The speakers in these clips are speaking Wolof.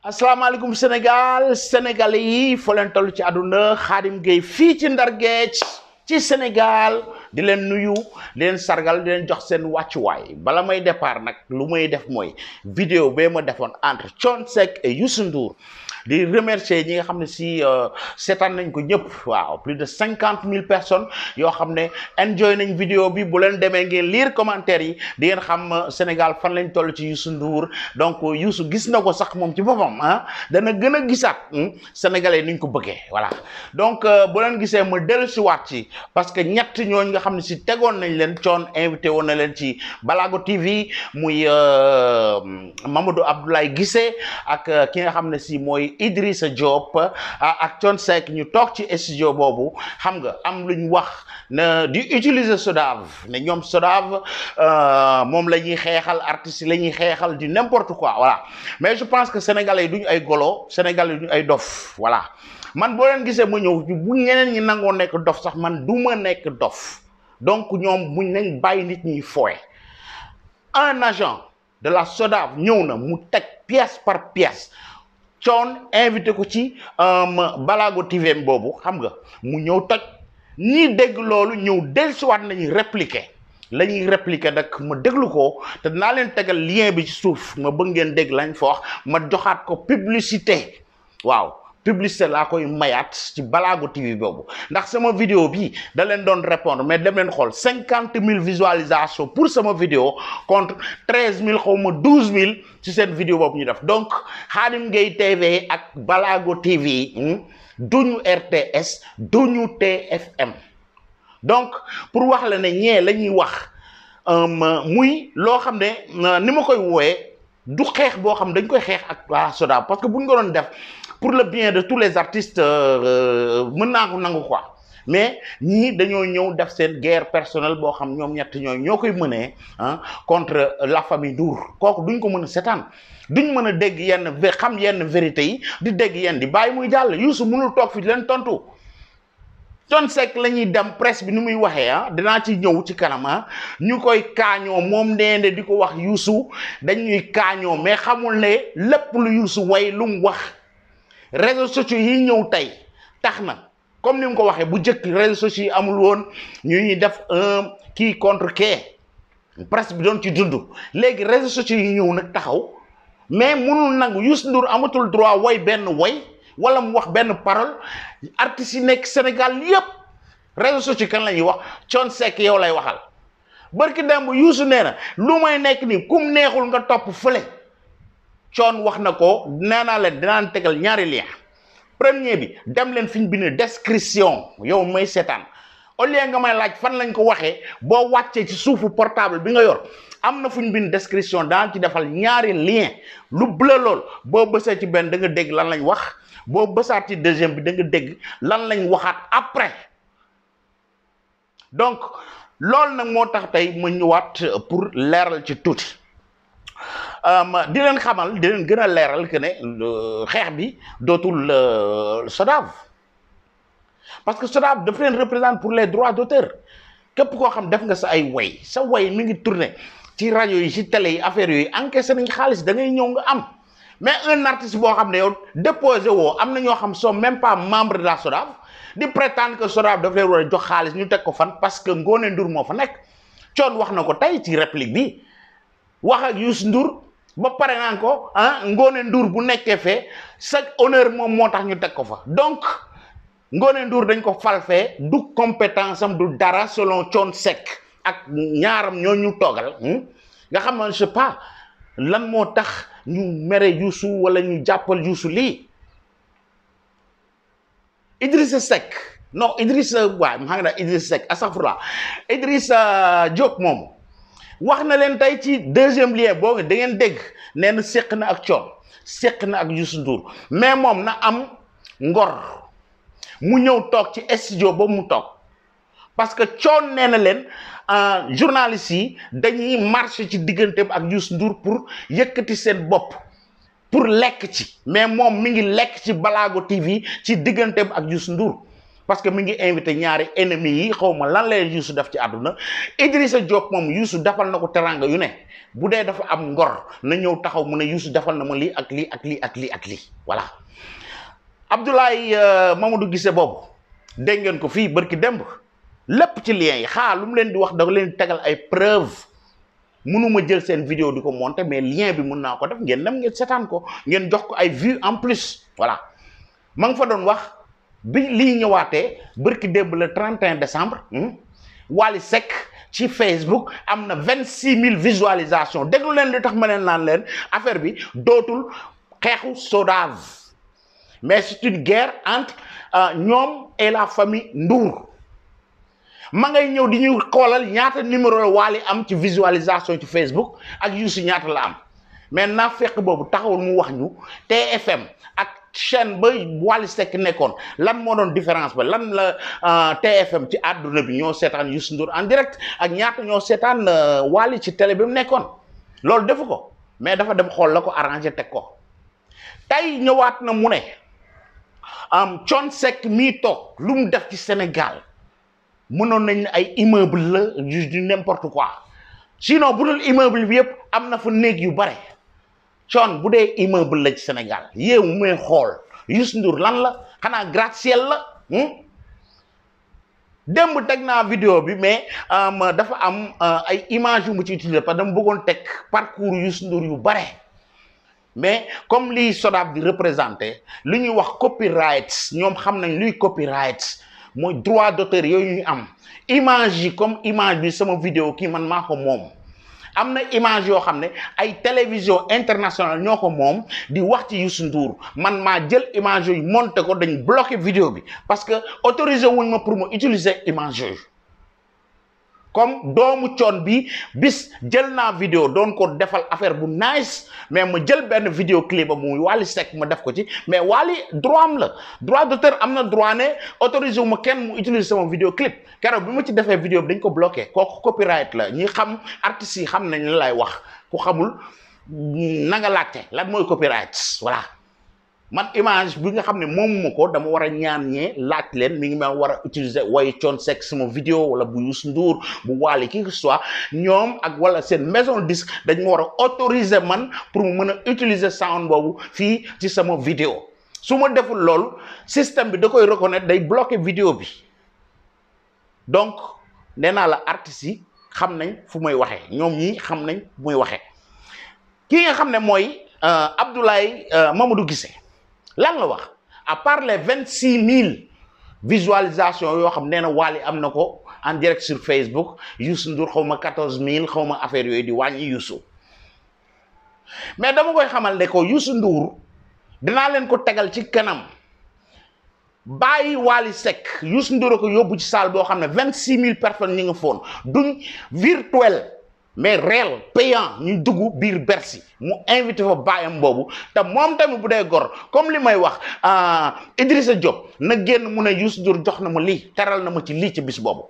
asalaamaaleykum Sénégal sénégalais yi foo leen toll ci àdduna Khadim Gueye fii ci Ndar Géej ci Sénégal di leen nuyu di leen sargal di leen jox seen wàccuwaay bala may départ nag lu may def mooy vidéo bee ma defoon entre Thione Seck et Youssou Ndour di remercier ñi nga xam ne si seetaan nañ ko ñëpp waaw plus de 50 000 personnes yoo xam ne enjoy nañ vidéo bi bu leen demee ngeen lire commentaire yi di ngeen xam Sénégal fan lañ toll ci Youssou Ndour donc Youssou gis na ko sax moom ci boppam dana gën a gisaat sénégalais ni ñu ko bëggee voilà donc bu leen gisee ma dellusiwaat ci parce que ñett ñooñu nga xam ne si tegoon nañ leen Thione invité woon na leen ci Balago TV muy Mamadou Abdoulaye Guissé ak ki nga xam ne si mooy Idrissa Diop ak Thione Seck ñu toog ci studio boobu xam nga am luñ wax na di utiliser SODAV ne ñoom SODAV moom la ñuy xeexal artistes yi la ñuy xeexal du n'importe quoi voilà mais je pense que sénégalais yi duñu ay golo sénégalais yi duñu ay dof voilà man boo leen gisee ma ñëw bu ñeneen ñi nangoo nekk dof sax man du ma nekk dof donc ñoom buñ nañ bàyyi nit ñuy fooye un agent de la SODAV ñëw na mu teg pièce par pièce Thione invité ko ci Balago TV boobu xam nga mu ñëw toj ñii dégg loolu ñëw dellusiwaat nañu répliquer la ñuy répliquer nag ma déglu ko te dinaa leen tegal lien bi ci suuf ma bëgg ngeen dégg lañ fa wax ma joxaat ko publicité waaw publicité laa koy mayaat ci Balago TV boobu ndax sama vidéo bi da leen doon répondre mais dem leen xool 50 000 visualisations pour sama vidéo contre 13 000 xaw ma 12 000 ci seen vidéo boobu ñu def donc Khadim Gueye TV ak Balago TV duñu RTS duñu TFM donc pour wax la ne ñee la ñuy wax muy loo xam ne ni ma koy wooyee du xeex boo xam dañ koy xeex ak waa SODAV parce que buñ ko doon def pour le bien de tous les artistes mën naa ko nangu quoi mais ñii dañoo ñëw def seen guerre personnelle boo xam ñoom ñett ñoo koy mënee contre la famille Ndour kooku duñ ko mën a seetaan duñ mën a dégg yenn xam yenn vérité yi di dégg yenn di bàyyi muy jàll Youssou mënul toog fi di leen tontu Thione Seck la ñuy dem presse bi ni muy waxee dinaa ci ñëw ci kanam ñu koy kaañoo moom nee di ko wax Youssou dañuy kaañoo mais xamul ne lépp lu Youssou way lu mu wax réseaux sociaux yi ñëw tey tax na comme ni mu ko waxee bu njëkk réseaux sociaux yi amul woon ñuy def kii contre kee presse bi doon ci dund léegi réseaux sociaux yi ñëw nag taxaw mais munul nangu Youssou Ndour amatul droit way benn way wala mu wax benn parole artistes yi nekk Sénégal yépp réseaux sociaux kan la ñuy wax Thione Seck yow lay waxal barki démb Youssou nee na lu may nekk nii kum neexul nga topp fële Thione wax na ko nee naa leen dinaan tegal ñaari lien premier bi dem leen fi ñu bind description yow may seetaan au lieu nga may laaj fan lañ ko waxee boo wàccee ci suufu portable bi nga yor am na fu ñu bind description daan ci defal ñaari lien lu bleu lool boo bësee ci benn da nga dégg lan lañ wax boo bësaat ci deuxième bi da nga dégg lan lañ waxaat après donc loolu nag moo tax tey ma ñëwaat pour leeral ci tuuti di leen xamal di leen gën a leeral que ne xeex bi dootul SODAV parce que SODAV daf leen représente pour les droits d'auteur képp koo xam def nga sa ay way sa way mi ngi tourné ci rajo yi ci télé yi affaire yooyu encaissé nañ xaalis da ngay ñëw nga am mais un artiste boo xam ne yow déposé woo am na ñoo xam sont même pas membre de la SODAV di prétendre que SODAV daf leen war a jox xaalis ñu teg ko fan parce que Ngoné Ndour moo fa nekk Thione wax na ko tey ci réplique bi wax ak Youssou Ndour ba pare naan ko Ngoné Ndour bu nekkee fee chaque honneur moom moo tax ñu teg ko fa donc Ngoné Ndour dañ ko fal fee du compétence am du dara selon Thione Seck ak ñaaram ñoo ñu toogal nga xam ne je sais pas lan moo tax ñu mere Youssou wala ñu jàppal Youssou lii Idrissa Seck non Idrissa waaye ma xam nga Idrissa Seck astafurlah Idrissa Diop moom wax na leen tey ci deuxième lien boo da ngeen dégg nee na séq na ak Thione séq na ak Youssou Ndour mais moom na am ngor mu ñëw toog ci studio ba mu toog parce que Thione nee na leen journalistes yi dañuy marché ci digganteem ak Youssou Ndour pour yëkkati seen bopp pour lekk ci mais moom mi ngi lekk ci Balago TV ci digganteem ak Youssou Ndour parce que mi ngi invité ñaari ennemis yi xawma lan lay Youssou def ci aduna Idrissa Diop mom Youssou defal nako teranga yu ne budé dafa am ngor na ñew taxaw mu ne Youssou defal na ma li ak li ak li ak li ak li voilà Abdoulaye Mamadou Guissé bobu dégg ngeen ko fi barki demb lepp ci lien yi lu mu leen di wax da leen tegal ay preuve mënuma jël sen vidéo diko monter mais lien bi mën na ko def ngeen dem ngeen sétane ko ngeen jox ko ay vues en plus voilà ma nga fa doon wax bi li ñëwaaté barki demb le 31 décembre Wally Seck ci Facebook amna 26000 visualisations déglu leen li tax ma leen naan leen affaire bi dootul xeexu Sodav mais c'est une guerre entre ñom et la famille Ndour ma ngay ñëw di ñu xolal ñaata numéro la Wally am ci visualisation ci Facebook ak Youssou ñaata la am mais na fekk bobu taxawul mu wax ñu TFM ak chaîne ba Wally Seck nekkoon lan moo doon différence ba lan la TFM ci àdduna bi ñoo seetaan Youssou Ndour en direct ak ñaata ñoo seetaan Wally ci télé bi mu nekkoon loolu defu ko mais dafa dem xool la ko arrangé teg ko tey ñëwaat na mu ne Thione Seck mii toog lu mu def ci Sénégal mënoon nañ ay immeuble la du n'importe quoi sinon bu dul immeuble bi yëpp am na fa néeg yu bare Thione bu dee immeuble la ci Sénégal yéew muy xool Youssou Ndour lan la xanaa gratte-ciel la démb teg naa vidéo bi mais dafa am ay image yu mu ci utiliser parce que dama bëggoon teg parcours Youssou Ndour yu bare mais comme li Sodav di représenter li ñuy wax copyright ñoom xam nañ luy copyright mooy droit d'auteur yooyu ñu am image yi comme image bi sama vidéo kii man maa ko moom am na image yoo xam ne ay télévision internationale ñoo ko moom di wax ci Youssou Ndour man maa jël image yooyu monté ko dañ bloqué vidéo bi parce que autorisé wuñ ma pour ma utiliser image yooyu comme doomu Thione bi bis jël naa vidéo doon ko defal affaire bu nice mais ma jël benn vidéo clip ba muy Wally Seck ma def ko ci mais Wally droit am la droit d'auteur am na droit ne autorisé wu ma kenn mu utiliser sama vidéo clip keroog bi ma ci defee vidéo bi dañ ko bloqué kooku copyright la ñi xam artistes yi xam nañ la lay wax ku xamul na nga laajte lan mooy copyright voilà man image bi nga xam ne moom ma ko dama war a ñaan ñee laaj leen mi ngi ma war a utiliser way Thione Seck sama vidéo wala bu Youssou Ndour bu Wally qui que soit ñoom ak wala seen maison disque dañ ma war a autoriser man pour mu mën a utiliser sound boobu fii ci sama vidéo su ma deful loolu système bi da koy reconnaître day bloquer vidéo bi donc nee naa la artistes yi xam nañ fu may waxee ñoom ñii xam nañ fu muy waxee kii nga xam ne mooy Abdoulaye Mamadou Guissé lan la wax à part les 26000 visualisations yoo xam nee na Wally am na ko en direct sur Facebook Youssou Ndour xaw ma 14000 xaw ma affaire yooyu di wàññi Youssou mais dama koy xamal ne ko Youssou Ndour dinaa leen ko tegal ci kanam bàyyi Wally Seck Youssou Ndour ko yóbbu ci salle boo xam ne 26000 personnes ñi nga foon duñ virtuel mais réel payant ñu dugg biir Bercy mu invité fa baayam boobu te moom tamit bu dee gor comme li may wax Idrissa Diop na génn mu ne Youssou Ndour jox na ma lii teral na ma ci lii ci bis boobu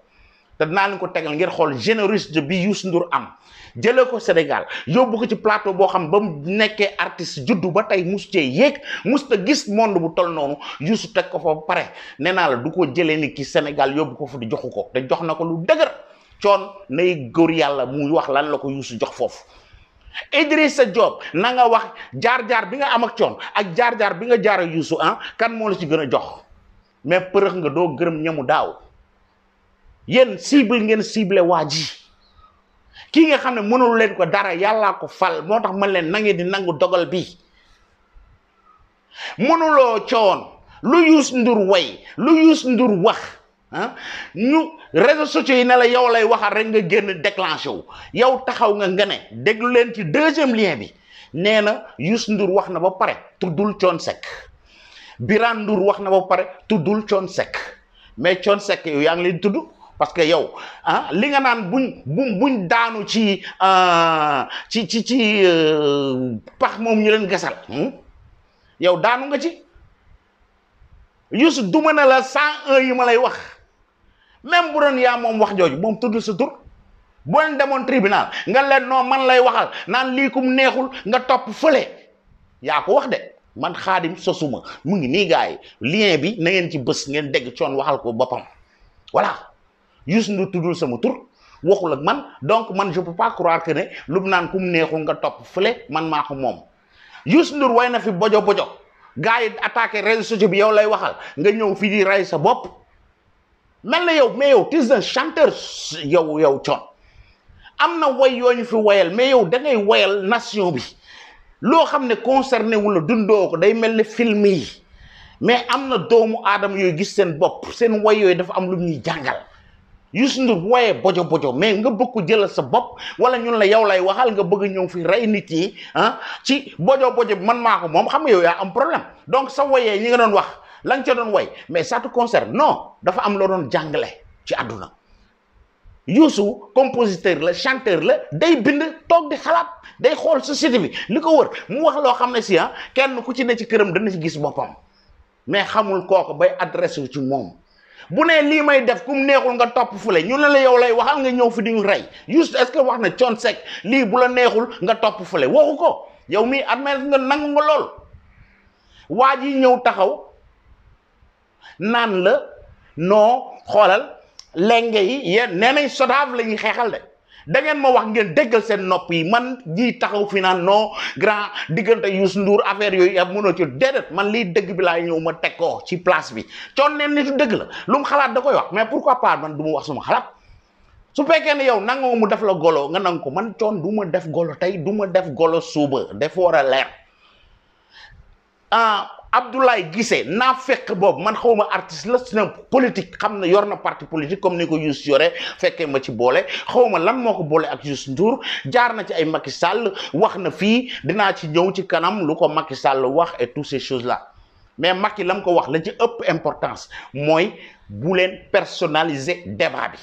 te dinaa leen ko tegal ngir xool générosité bi Youssou Ndour am jëlee ko Sénégal yóbbu ko ci plateau boo xam ba mu nekkee artiste juddu ba tey mus cee yéeg mus ta gis monde bu tol noonu Youssou teg ko fa pare nee naa la du ko jëlee ni ki Sénégal yóbbu ko fa di joxu ko te jox na ko lu dëgër Thione nay góor yàlla muy wax lan la ko Youssou jox foofu Idrissa Diop na nga wax jaar-jaar bi nga am ak Thione ak jaar-jaar bi nga jaar ak Youssou kan moo la ci gën a jox mais përëx nga doo gërëm ñamu daaw yéen cible ngeen ciblé waa ji kii nga xam ne mënul leen ko dara yàllaa ko fal moo tax man leen na ngeen di nangu dogal bi mënuloo Thione lu Youssou Ndour way lu Youssou Ndour wax ñu réseaux sociaux yi ne la yow lay waxal rek nga génn déclenché wu yow taxaw nga ne déglu leen ci deuxième lien bi nee na Youssou Ndour wax na ba pare tuddul Thione Seck Birane Ndour wax na ba pare tuddul Thione Seck mais Thione Seck yow yaa ngi leen tudd parce que yow li nga naan buñ daanu ci pax moom ñu leen gasal yow daanu nga ci Youssou duma na la 101 yi ma lay wax même bu doon yaa moom wax jooju moom tudd sa tur boo leen demoon tribunal nga leen non man lay waxal naan lii kum neexul nga topp fële yaa ko wax de man Khadim sosuma mu ngi nii gars yi lien bi na ngeen ci bës ngeen dégg Thione waxal ko boppam voilà Youssou Ndour tuddul sama tur waxul ak man donc man je peux pas croire que ne lu mu naan ku mu neexul nga topp fële man maa ko moom Youssou Ndour way na fi bojo bojo gars yi attaqué réseaux sociaux bi yow lay waxal nga ñëw fii di rey sa bopp mel na yow mais yow tu es un chanteur yow Thione am na way yoo ñu fi wayal mais yow da ngay wayal nation bi loo xam ne concerné wu la dundoo ko day mel ne film yi mais am na doomu aadama yooyu gis seen bopp seen way yooyu dafa am lu ñuy jàngal Youssou Ndour wayee bojo bojo mais nga bëgg ko jëlal sa bopp wala ñun la yow lay waxal nga bëgg ñëw fi rey nit yi ah ci bojo bojo bi man maa ko moom xam nga yow yaa am problème donc sa wayee ñi nga doon wax la nga ca doon way mais ça te concerne non dafa am loo doon jàngale ci àdduna Youssou compositeur la chanteur la day bind toog di xalaat day xool société bi li ko wër mu wax loo xam ne si kenn ku ci ne ci këram dana ci gis boppam mais xamul kooku bay adressé wu ci moom bu ne lii may def kum neexul nga topp fule ñu ne la yow lay waxal nga ñëw fi di ñu rey Youssou est-ce que wax na Thione Seck lii bu la neexul nga topp fule waxu ko yow mii admet nga nangu nga lool waa ji ñëw taxaw naan la noo xoolal lenge yi yéen nee nañ SODAV la ñuy xeexal de da ngeen ma wax ngeen déggal seen nopp yi man ji taxaw fi naan non grand diggante Youssou Ndour affaire yooyu ab mënoo ci déedéet man lii dëgg bi laay ñëw ma teg ko ci place bi Thione neen nitu dëgg la lu mu xalaat da koy wax mais pourquoi pas man du ma wax suma xalaat su fekkee ne yow nangoo mu def la golo nga nang ko man Thione du ma def golo tey du ma def golo suba dafa war a leer Abdoulaye Guissé naa fekk boobu man xawma artiste la c'est un politique xam na yor na parti politique comme ni ko Youssou yore fekkee ma ci boole xawma lan moo ko boole ak Youssou Ndour jaar na ci ay Macky Sall wax na fii dinaa ci ñëw ci kanam lu ko Macky Sall wax et toutes ces choses là mais Macky lam ko wax la ci ëpp importance mooy bu leen personnaliser débat bi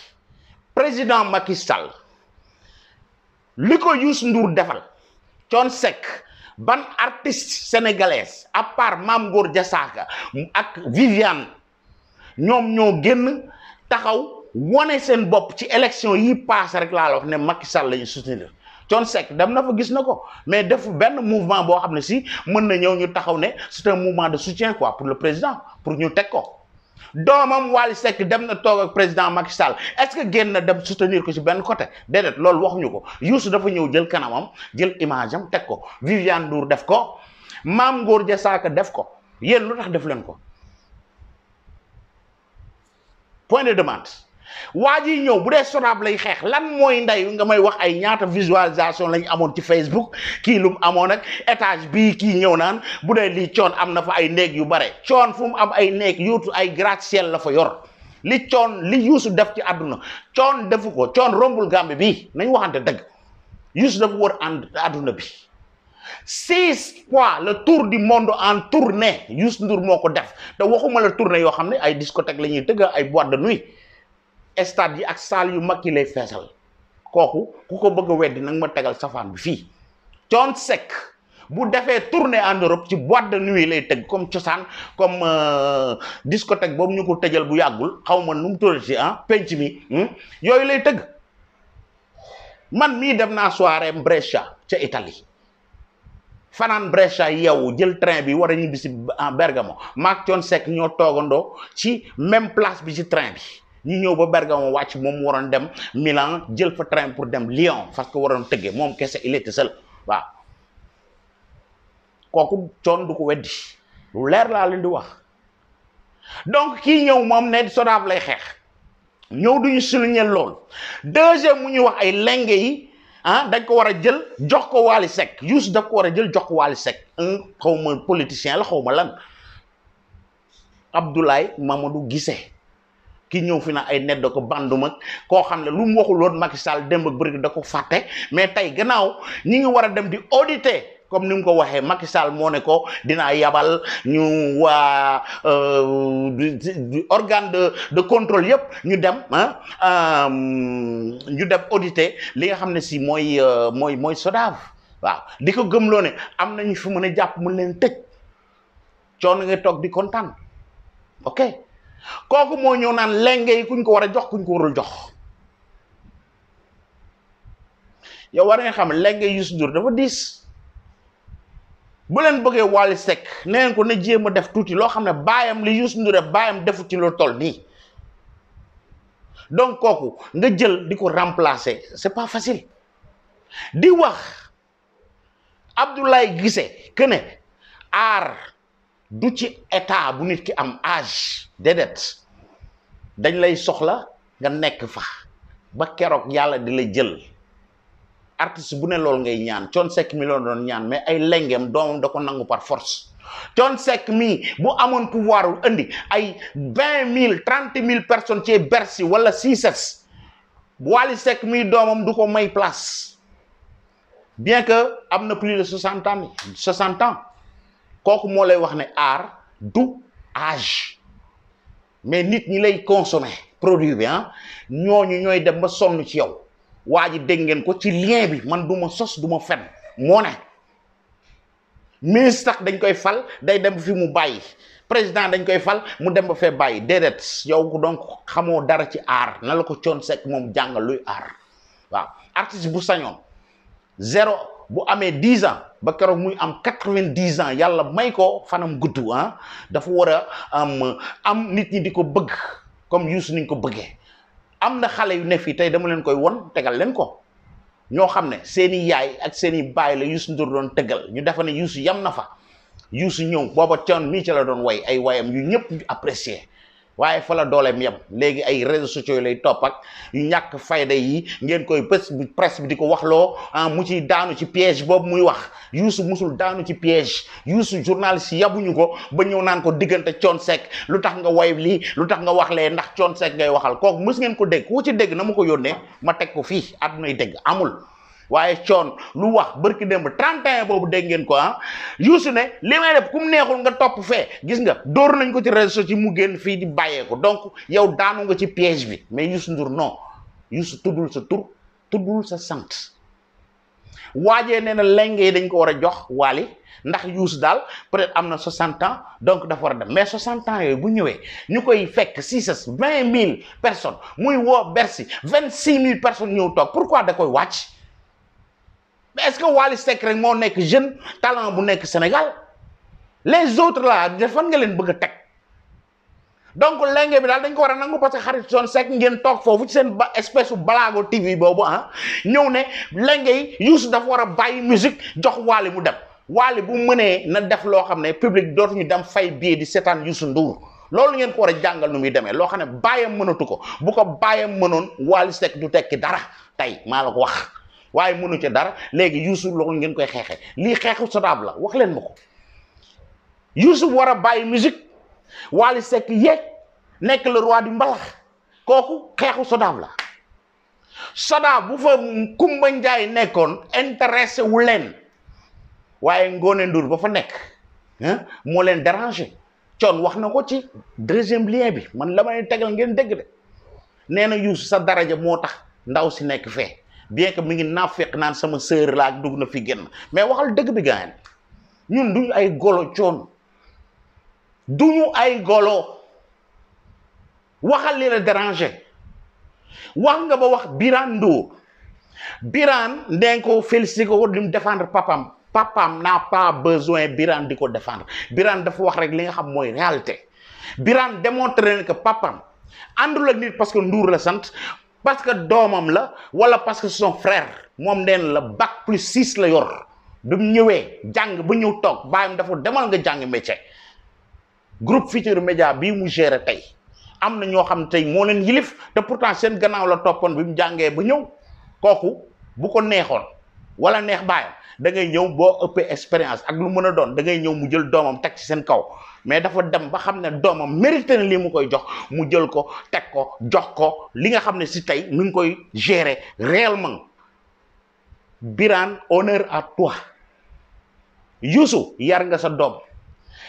président Macky Sall li ko Youssou Ndour defal Thione Seck ban artiste sénégalaise à part Mame Gor Diazaka ak Viviane ñoom ñoo génn taxaw wane seen bopp ci élection yi paase rek laa la wax ne Macky Sall la ñu soutenir Thione Seck dem na fa gis na ko mais def benn mouvement boo xam ne si mën na ñëw ñu taxaw ne c'est un mouvement de soutien quoi pour le président pour ñu teg ko doomam Wally Seck dem na toog ak président Macky Sall est-ce que génn na dem soutenir ko ci benn côté déedéet loolu waxuñu ko Youssou dafa ñëw jël kanamam jël image am teg ko Viviane Ndour def ko Mame Gor Diazaka def ko yéen lu tax def leen ko point de demande waa ji ñëw bu dee SODAV lay xeex lan mooy nday nga may wax ay ñaata visualisation lañ amoon ci Facebook kii lu mu amoon ak étage bii kii ñëw naan bu dee lii Thione am na fa ay néeg yu bare Thione fu mu am ay néeg yuutu ay gratte-ciel la fa yor li Thione li Youssou def ci àdduna Thione defu ko Thione rombul Gambie bii nañ waxante dëgg Youssou dafa wër àdduna bi 6 fois le tour du monde en tournée Youssou Ndour moo ko def te waxuma la tournée yoo xam ne ay discothèque la ñuy tëgg ay boîte de nuit stade yi ak salle yu mag yi lay feesal kooku ku ko bëgg a weddi nag ma tegal safaan bi fii Thione Seck bu defee tournée en Europe ci boîte de nuit lay tëgg comme cosaan comme discothèque boobu ñu ko tëjal bu yàggul xaw ma nu mu tuddati ci penc mi yooyu lay tëgg man mii dem naa soirée Brescia ca Italie fanaan Brescia yow jël train bi war a ñibbi si Bergamo maak Thione Seck ñoo toogandoo ci même place bi ci train bi ñu ñëw ba Bergamo wàcc moom mu waroon dem Milan jël fa train pour dem Lyon parce que waroon tëggee moom kese il était seul waaw kooku Thione du ko weddi lu leer laa leen di wax donc kii ñëw moom ne SODAV lay xeex ñëw duñu souligner lool deuxième mu ñu wax ay lenge yi dañ ko war a jël jox ko Wally Seck Youssou daf ko war a jël jox ko Wally Seck xaw ma politicien la xaw ma lan Abdoulaye Mamadou Guissé ki ñëw fi na ay net da ko bandum ak koo xam ne lu mu waxul woon Macky Sall démb ak bëri da ko fàtte mais tey gannaaw ñi ngi war a dem di auditer comme ni mu ko waxee Macky Sall moo ne ko dinaa yabal ñu waa organe de contrôle yëpp ñu dem auditer li nga xam ne si mooy SODAV waaw di ko gëmloo ne am nañu fi mën a jàpp mën leen tëj Thione nga toog di kontaan ok kooku moo ñëw naan lenge yi kuñ ko war a jox kuñ ko warul jox yow war nga xam lenge Youssou Ndour dafa diis bu leen bëggee Wally Seck neen ko na jéem a def tuuti loo xam ne baayam li Youssou Ndour baayam defu ci lu toll nii donc kooku nga jël di ko remplacer c'est pas facile di wax Abdoulaye Guissé que ne aar du ci état bu nit ki am âge déedéet dañ lay soxla nga nekk fa ba keroog yàlla di la jël artiste bu ne loolu ngay ñaan Thione Seck mi loolu doon ñaan mais ay lengeem doomam da ko nangu par force Thione Seck mi bu amoon pouvoir indi ay 20 000 30 000 personnes ci Bercy wala Cissesse Wally Seck mi doomam du ko may place bien que am na plus de 60 ans kooku moo lay wax ne art du âge mais nit ñi lay consommer produit bi ñooñu ñooy dem ba sonn ci yow waa ji dégg ngeen ko ci lien bi man du ma sos du ma fen moo ne ministre tax dañ koy fal day dem fi mu bàyyi président dañ koy fal mu dem ba fee bàyyi déedéet yow donc xamoo dara ci art na la ko Thione Seck moom jàngal luy art waaw artiste bu sañoon zéro bu amee 10 ans ba keroog muy am 90 ans yàlla may ko fanam gudd dafa war a am nit ñi di ko bëgg comme Youssou niñ ko bëggee am na xale yu ne fii tey dama leen koy won tegal leen ko ñoo xam ne seeni yaay ak seeni baay la Youssou Ndour doon tegal ñu defa ne Youssou yam na fa Youssou ñëw booba Thione mii ci la doon way ay wayam yu ñëpp apprécier waaye fa la dooleem yam léegi ay réseaux sociaux yi lay topp ak yu ñàkk fayda yi ngeen koy presse bi di ko waxloo mu ci daanu ci piège boobu muy wax Youssou musul daanu ci piège Youssou journaliste yabuñu ko ba ñëw naan ko diggante Thione Seck lu tax nga way lii lu tax nga wax lee ndax Thione Seck ngay waxal kooku mës ngeen ko dégg ku ci dégg na ma ko yónnee ma teg ko fii àddunay dégg amul waaye Thione lu wax barki démb 31 boobu dégg ngeen ko Youssou ne li may def ku mu neexul nga topp fee gis nga dóor nañ ko ci réseau ci mu génn fii di bàyyee ko donc yow daanu nga ci piège bi mais Youssou Ndour non Youssou tuddul sa tur tuddul sa sant waajee nee na lenge dañ ko war a jox Wally ndax Youssou daal peut-être am na 60 ans donc dafa war a dem mais 60 ans yooyu bu ñëwee ñu koy fekk 20 000 personnes muy woo Bercy 26 000 personnes ñëw toog pourquoi da koy wàcc mais est-ce que Wally Seck rek moo nekk jeune talent bu nekk Sénégal les autres là fan nga leen bëgg a teg donc lenge bi daal dañ ko war a nangu parce que xarit Thione Seck ngeen toog foofu ci seen espèce Balago TV boobu ñëw ne lenge yi Youssou dafa war a bàyyi musique jox Wally mu dem Wally bu mënee na def loo xam ne public dootuñu dem fay billet di seetaan Youssou Ndour loolu ngeen ko war a jàngal nu muy demee loo xam ne bàyyam mënatu ko bu ko bàyyam mënoon Wally Seck du tekki dara tey maa la ko wax waaye mënu ci dara léegi Youssou loolu ngeen koy xeexee lii xeexu sodaab la wax leen ma ko Youssou war a bàyyi musique Wally Seck yeeg nekk le roi du mbalax kooku xeexu sodaab la sodaab bu fa Kumba Njaay nekkoon intéressé wu leen waaye Ngoné Ndour ba fa nekk moo leen dérangé Thione wax na ko ci deuxième lien bi man la may tegal ngeen dégg de nee na Youssou sa daraja moo tax ndaw si nekk fee bien que mi ngi naafeq naan sama sœur laa dugg na fi génn mais waxal dëgg bi gaañ ñun duñu ay golo Thione duñu ay golo waxal li la déranger wax nga ba wax Birane Ndour Birane ndeen ko félicité ko li mu défendre papam n'a pas besoin Birane di ko défendre Birane dafa wax rek li nga xam mooy réalité Birane démontré que papam àndul ak nit parce que Ndour la sant parce que doomam la wala parce que son frère moom neen la bac+6 la yor bi mu ñëwee jàng ba ñëw toog baayam dafa demal nga jàng métier groupe Futurs Médias bii mu géré tey am na ñoo xam ne tey moo leen yilif te pourtant seen gannaaw la toppoon bi mu jàngee ba ñëw kooku bu ko neexoon wala neex baayam da ngay ñëw boo ëppee expérience ak lu mën a doon da ngay ñëw mu jël doomam teg ci seen kaw mais dafa dem ba xam ne doomam mérité na lii mu koy jox mu jël ko teg ko jox ko li nga xam ne si tey mi ngi koy gérer réellement Birane honneur à toi Youssou yar nga sa doom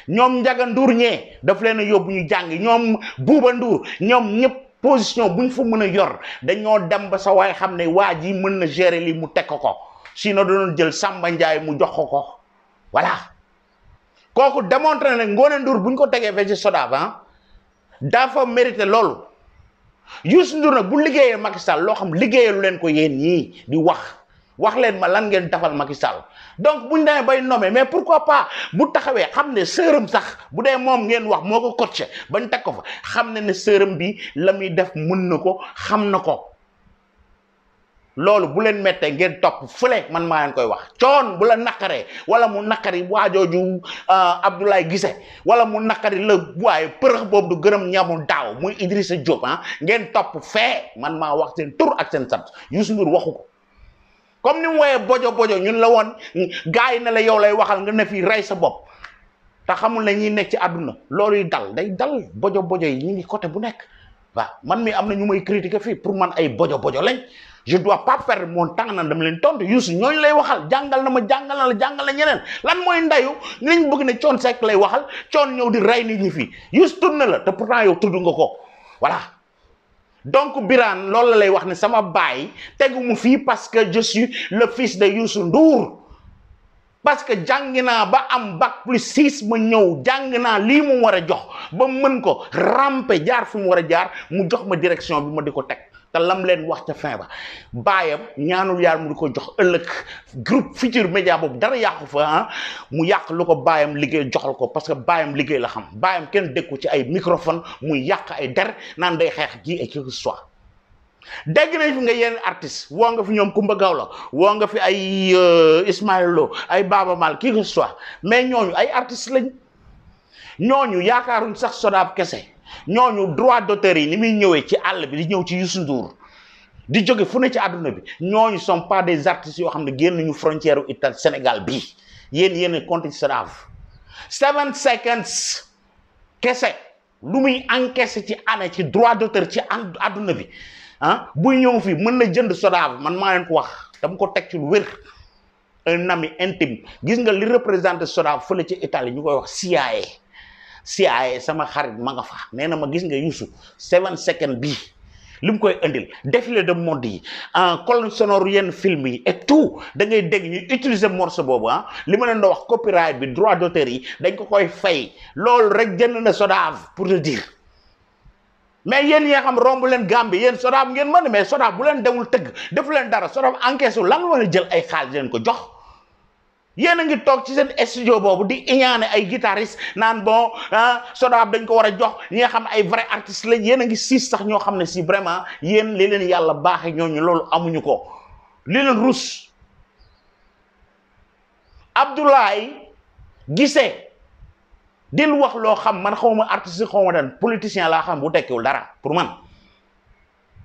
ñoom Ndiaga Ndour ñee daf leen a yóbbu ñu jàng ñoom Bouba Ndour ñoom ñëpp position buñ fa mën a yor dañoo dem ba sa waay xam ne waa ji mën na gérer lii mu teg ko sinon doon jël Samba Ndiaye mu jox ko voilà kooku démontré ne Ngoné Ndour buñ ko tegee fee ci Sodav dafa mérité loolu Youssou Ndour nag bu liggéeyee Macky Sall loo xam liggéeyalu leen ko yéen ñii di wax wax leen ma lan ngeen tafal Macky Sall donc buñ demee bay nommé mais pourquoi pas bu taxawee xam ne sërëm sax bu dee moom ngeen wax moo ko coaché bañ teg ko fa xam ne sërëm bi la muy def mën na ko xam na ko loolu bu leen méttee ngeen topp fële man maa leen koy wax coon bu la naqaree wala mu naqari waajooju Abdoulaye Guissé wala mu naqari la waaye përëx boobu du gërëm ñamu daaw muy Idrissa Diop ngeen topp fee man maa wax seen tur ak seen sant Youssou Ndour waxu ko comme ni mu woyee bojo bojo ñun la woon gars yi ne la yow lay waxal nga ne fii rey sa bopp te xamul ne ñi nekk ci àdduna loolu yi dal day dal bojo bojo yi ñu ngi côté bu nekk waaw man mi am na ñu may critiquer fii pour man ay bojo bojo lañ je dois pas perdre mon temps nan dama leen tontu Youssou ñooñu lay waxal jàngal na ma jàngal na la jàngal na ñeneen lan mooy ndayu liñ bëgg ne Thione Seck lay waxal Thione ñëw di rey nit ñi fii Youssou tudd na la te pourtant yow tudd nga ko voilà donc Birane loolu la lay wax ne sama baay tegu mu fii parce que je suis le fils de Youssou Ndour parce que jàng naa ba am bac+6 ma ñëw jàng naa lii mu war a jox ba mën ko rampe jaar fi mu war a jaar mu jox ma direction bi ma di ko teg te lam leen wax ca fin ba baayam ñaanul yaar mu di ko jox ëllëg groupe Futurs Médias boobu dara yàqu fa mu yàq lu ko baayam liggéey joxal ko parce que baayam liggéey la xam baayam kenn dégg ko ci ay microphone muy yàq ay der naan day xeex ji et quelque soit dégg nañ fi nga yenn artiste woo nga fi ñoom Kumba Gawla woo nga fi ay Ismaël Lo ay Baba Maal qui que soit mais ñooñu ay artiste lañ ñooñu yaakaaruñ sax Sodav kese ñooñu droit d'auteur yi ni muy ñëwee ci àll bi di ñëw ci Youssou Ndour di jóge fu ne ci àdduna bi ñooñu sont pas des artistes yoo xam ne génn ñu frontière u Italie Sénégal bii yéen compte ci Sodav 7 seconds kese lu muy encaissé ci année ci droit d'auteur ci àdduna bi buy ñëw fii mën na jënd Sodav man maa leen ko wax dama ko teg ci lu wér un ami intime gis nga li représenté Sodav fële ci Italie ñu koy wax CIA sama xarit ma nga fa nee na ma gis nga Youssou 7 seconds bii li mu koy indil défilé de mode yi colonne sonore yenn film yi et tout da ngay dégg ñu utiliser morceau boobu li ma leen doon wax copyright bi droit d'auteur yi dañ ko koy fay loolu rek jënd na Sodav pour te dire mais yéen ñi nga xam romb leen Gambie yéen Sodav ngeen mën mais Sodav bu leen demul tëgg defu leen dara Sodav encaisse lan la jël ay xaalis leen ko jox yéen a ngi toog ci seen studio boobu di iñaane ay guitariste naan bon Sodav dañ ko war a jox ñi nga xam ne ay vrai artiste lañ yéen a ngi siis sax ñoo xam ne si vraiment yéen li leen yàlla baaxe ñooñu loolu amuñu ko li leen rus Abdoulaye Guissé dil wax loo xam man xawma artiste xawma dan politicien laa xam bu tekkiwul dara pour man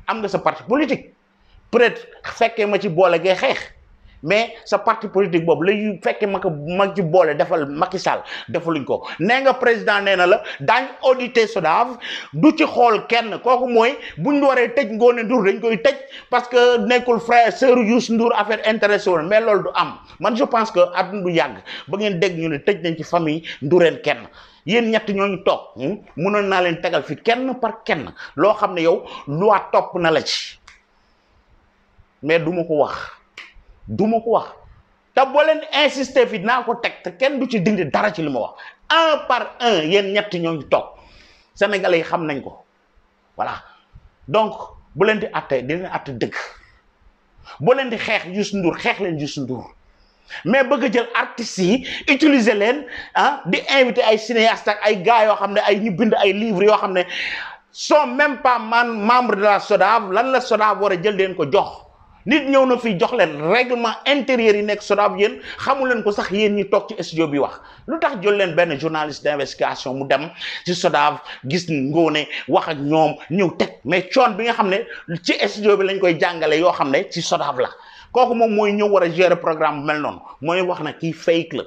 am nga sa parti politique peut-être fekkee ma ci boole gee xeex mais sa parti politique boobu la yu fekkee ma ci boole defal Macky Sall defaluñ ko nee nga président nee na la daañ auditer Sodav du ci xool kenn kooku mooy buñ waree tëj Ngoné Ndour dañ koy tëj parce que nekkul frère sœur Youssou Ndour affaire intéressé woon mais loolu du am man je pense que àdduna du yàgg ba ngeen dégg ñu ne tëj nañ ci famille Ndourène kenn yéen ñett ñooñu toog mënoon naa leen tegal fi kenn par kenn loo xam ne yow loi topp na la ci mais du ma ko wax te boo leen insister fi naa ko teg te kenn du ci dindi dara ci li ma wax un par un yéen ñett ñooñu toog sénégalais yi xam nañ ko voilà donc bu leen di atte di leen atte dëgg boo leen di xeex Youssou Ndour xeex leen Youssou Ndour mais bëgg a jël artistes yi utiliser leen di inviter ay cinéastes ak ay gars yoo xam ne ay ñu bind ay livres yoo xam ne sont même pas membre de la Sodav lan la Sodav war a jël leen ko jox nit ñëw na fii jox leen règlement intérieur yi nekk Sodav yéen xamu leen ko sax yéen ñi toog ci studio bi wax lu tax jël leen benn journaliste d'investigation mu dem ci Sodav gis Ngoné wax ak ñoom ñëw teg mais coon bi nga xam ne ci studio bi lañ koy jàngale yoo xam ne ci Sodav la kooku moom mooy ñëw war a gérer programme mel noonu mooy wax na kii fake la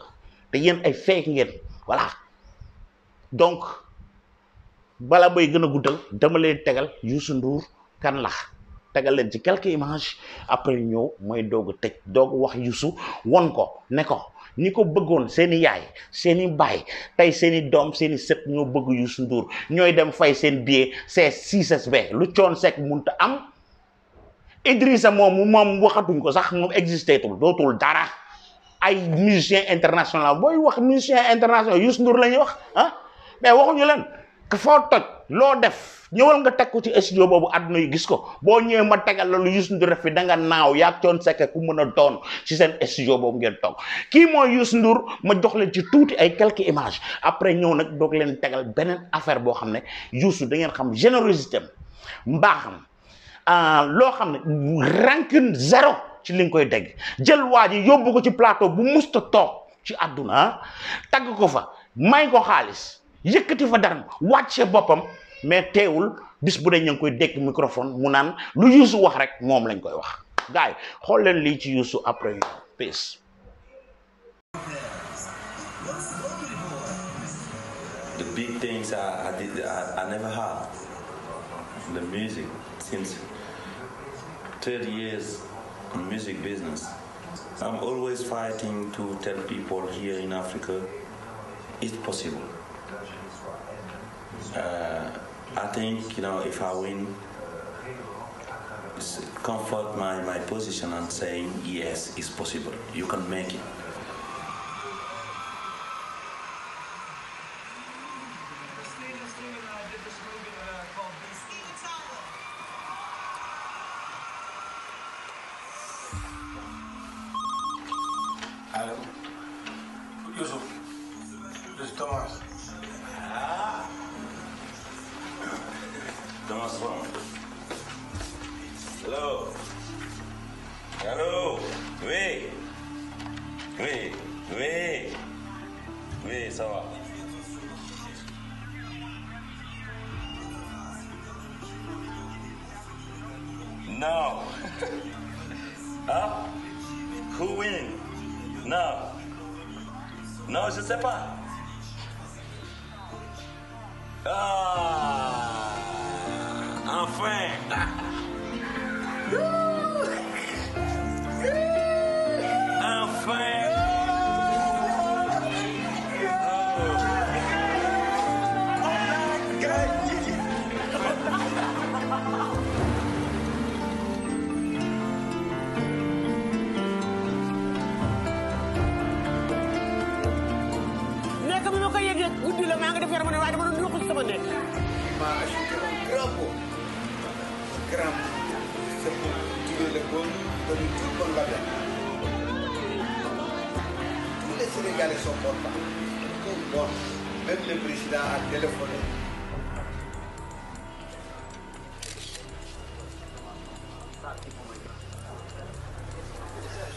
te yéen ay fake ngeen voilà donc bala bay gën a guddal dama leen tegal Youssou Ndour kan la tegal leen ci quelques images après ñëw mooy doog a tëj doog wax Youssou won ko ne ko ñi ko bëggoon seeni yaay seeni baay tey seeni doom seeni sët ñoo bëgg Youssou Ndour ñooy dem fay seen billet c'est 6SB lu Thione Seck munta am Idrissa moom waxatuñ ko sax moom existé tul dootul dara ay musicien international booy wax musicien international Youssou Ndour la ñuy wax mais waxuñu leen foo toj loo def ñëwal nga teg ko ci studio boobu àdduna yi gis ko boo ñëwee ma tegal la lu Youssou Ndour def fi da nga naaw yaag Thione Seck ku mën a doon ci seen studio boobu ngeen toog kii mooy Youssou Ndour ma jox leen ci tuuti ay quelques images après ñëw nag doog leen tegal beneen affaire boo xam ne Youssou da ngeen xam générosité am mbaaxam loo xam ne rancune zéro ci li nga koy dégg jël waa ji yóbbu ko ci plateau bu musta toog ci àdduna tagg ko fa may ko xaalis yëkkati fa dara wàcce boppam mais teewul bis bu dee ñu ngi koy dégg microphone mu naan lu Youssou wax rek moom lañ koy wax gars yi xool leen lii ci Youssou après peace. The big things I never had the music since 30 years in music business. I'm always fighting to tell people here in Africa it's possible. I think, you know, if I win, comfort my position and saying, yes, it's possible. You can make it. Hello. Youssou. This is Thomas. Thomas Wong. Hello. Hello. Oui. Oui. Oui. Oui, ça va. No. Hein? Who win? Non. Non, je sais pas. Ah, enfin. Enfin. guddi la maa ngi def yaram ne waaye dama doon yokku ci sama nekk. maa acheté un grand pot. Un grand pot. C'est pour tuer le bon, comme tout bon label. Tous les Sénégalais sont contents. Tout bon. Même le président a téléphoné.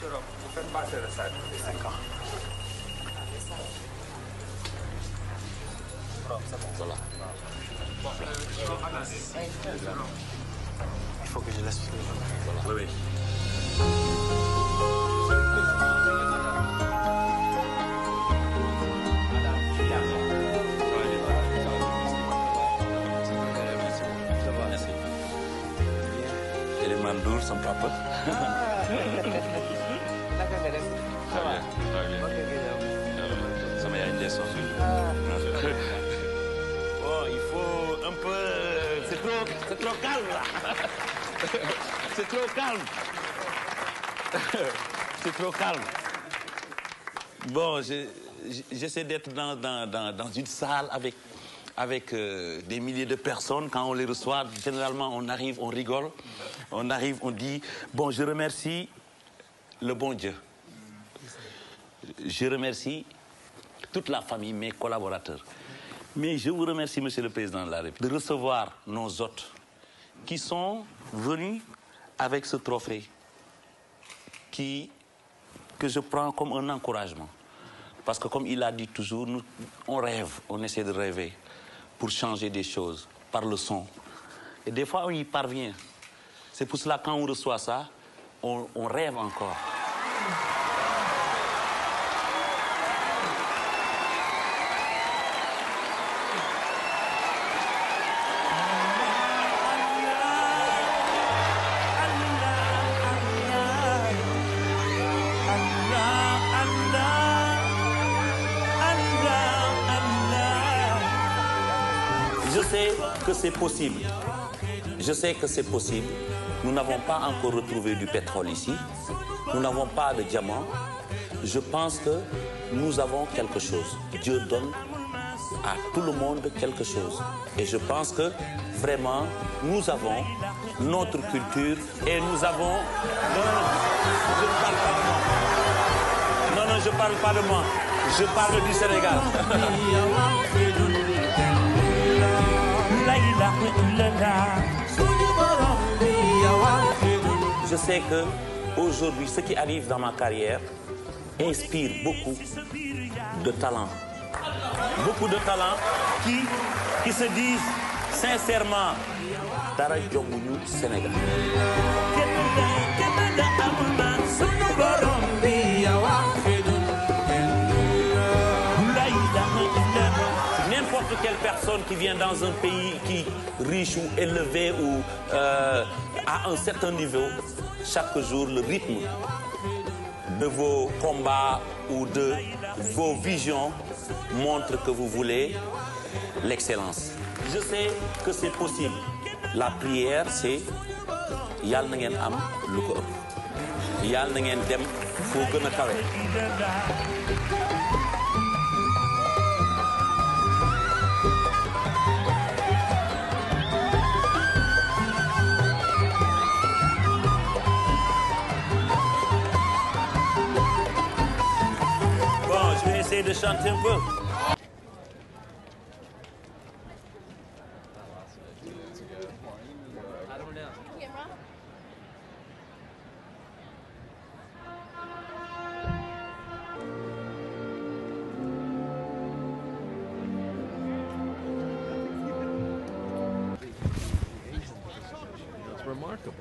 Vous faites passer le sac de 5 ans. Voilà. Il faut que je laisse. Voilà. Oui, oui. Merci. Et les Mandour, son papa. Ça va. Ça m'a aidé son Bon, il faut un peu... C'est trop calme, là. C'est trop calme. C'est trop calme. Bon, j'essaie d'être dans une salle avec des milliers de personnes. Quand on les reçoit, généralement, on arrive, on rigole. On arrive, on dit, bon, je remercie le bon Dieu. Je remercie toute la famille, mes collaborateurs. Mais je vous remercie, Monsieur le Président de la République, de recevoir nos hôtes qui sont venus avec ce trophée que je prends comme un encouragement. Parce que comme il a dit toujours, nous, on rêve, on essaie de rêver pour changer des choses par le son. Et des fois, on y parvient. C'est pour cela, quand on reçoit ça, on rêve encore. Je sais que c'est possible. Je sais que c'est possible. Nous n'avons pas encore retrouvé du pétrole ici. Nous n'avons pas de diamants. Je pense que nous avons quelque chose. Dieu donne à tout le monde quelque chose. Et je pense que vraiment, nous avons notre culture et nous avons... Non, je ne parle pas de moi. Je parle du Sénégal. Je sais que aujourd'hui, ce qui arrive dans ma carrière inspire beaucoup de talents. Beaucoup de talents qui se disent sincèrement dara jombuñu Sénégal. N'importe quelle personne qui vient dans un pays qui riche ou élevé ou à un certain niveau, chaque jour le rythme de vos combats ou de vos visions montre que vous voulez l'excellence. Je sais que c'est possible. La prière, c'est yal na ngeen am lu ko ëpp. Yal na ngeen dem foo gën a kawe. Bon, je vais essayer de chanter un peu. Remarkable.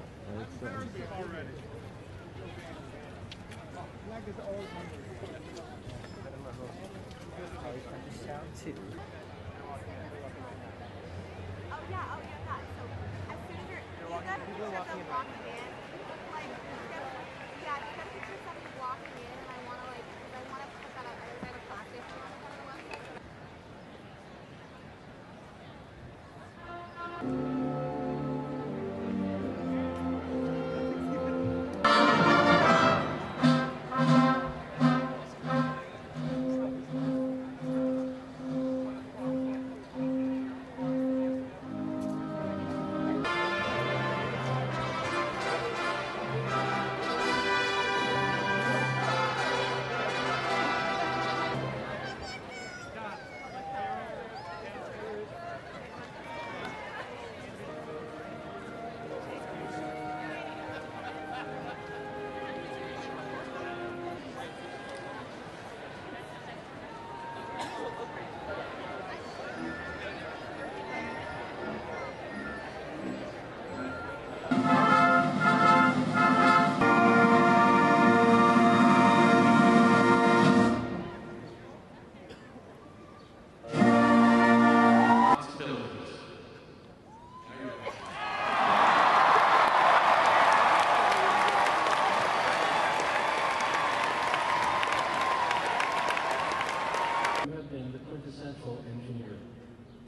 You have been the quintessential engineer.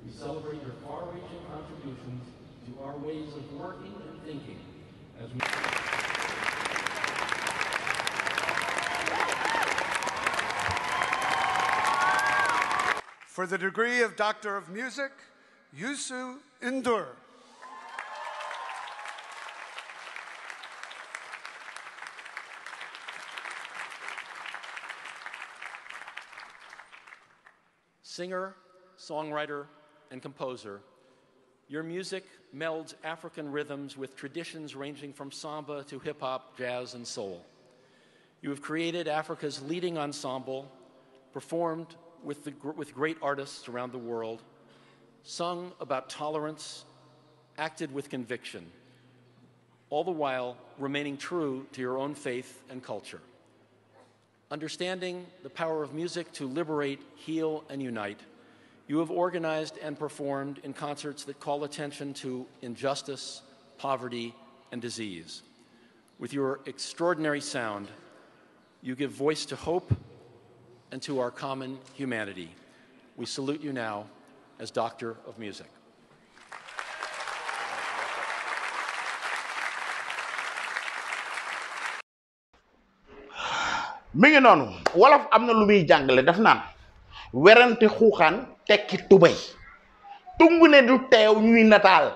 We celebrate your far-reaching contributions to our ways of working and thinking as we... For the degree of Doctor of Music, Yusu Indur. Singer, songwriter, and composer, your music melds African rhythms with traditions ranging from samba to hip-hop, jazz, and soul. You have created Africa's leading ensemble, performed with great artists around the world, sung about tolerance, acted with conviction, all the while remaining true to your own faith and culture. Understanding the power of music to liberate, heal, and unite, you have organized and performed in concerts that call attention to injustice, poverty, and disease. With your extraordinary sound, you give voice to hope and to our common humanity. We salute you now as Doctor of Music. mi ngi noonu wolof am na lu muy jàngale daf naan werante xuuxaan tekki tubay tungu ne du teew ñuy nataal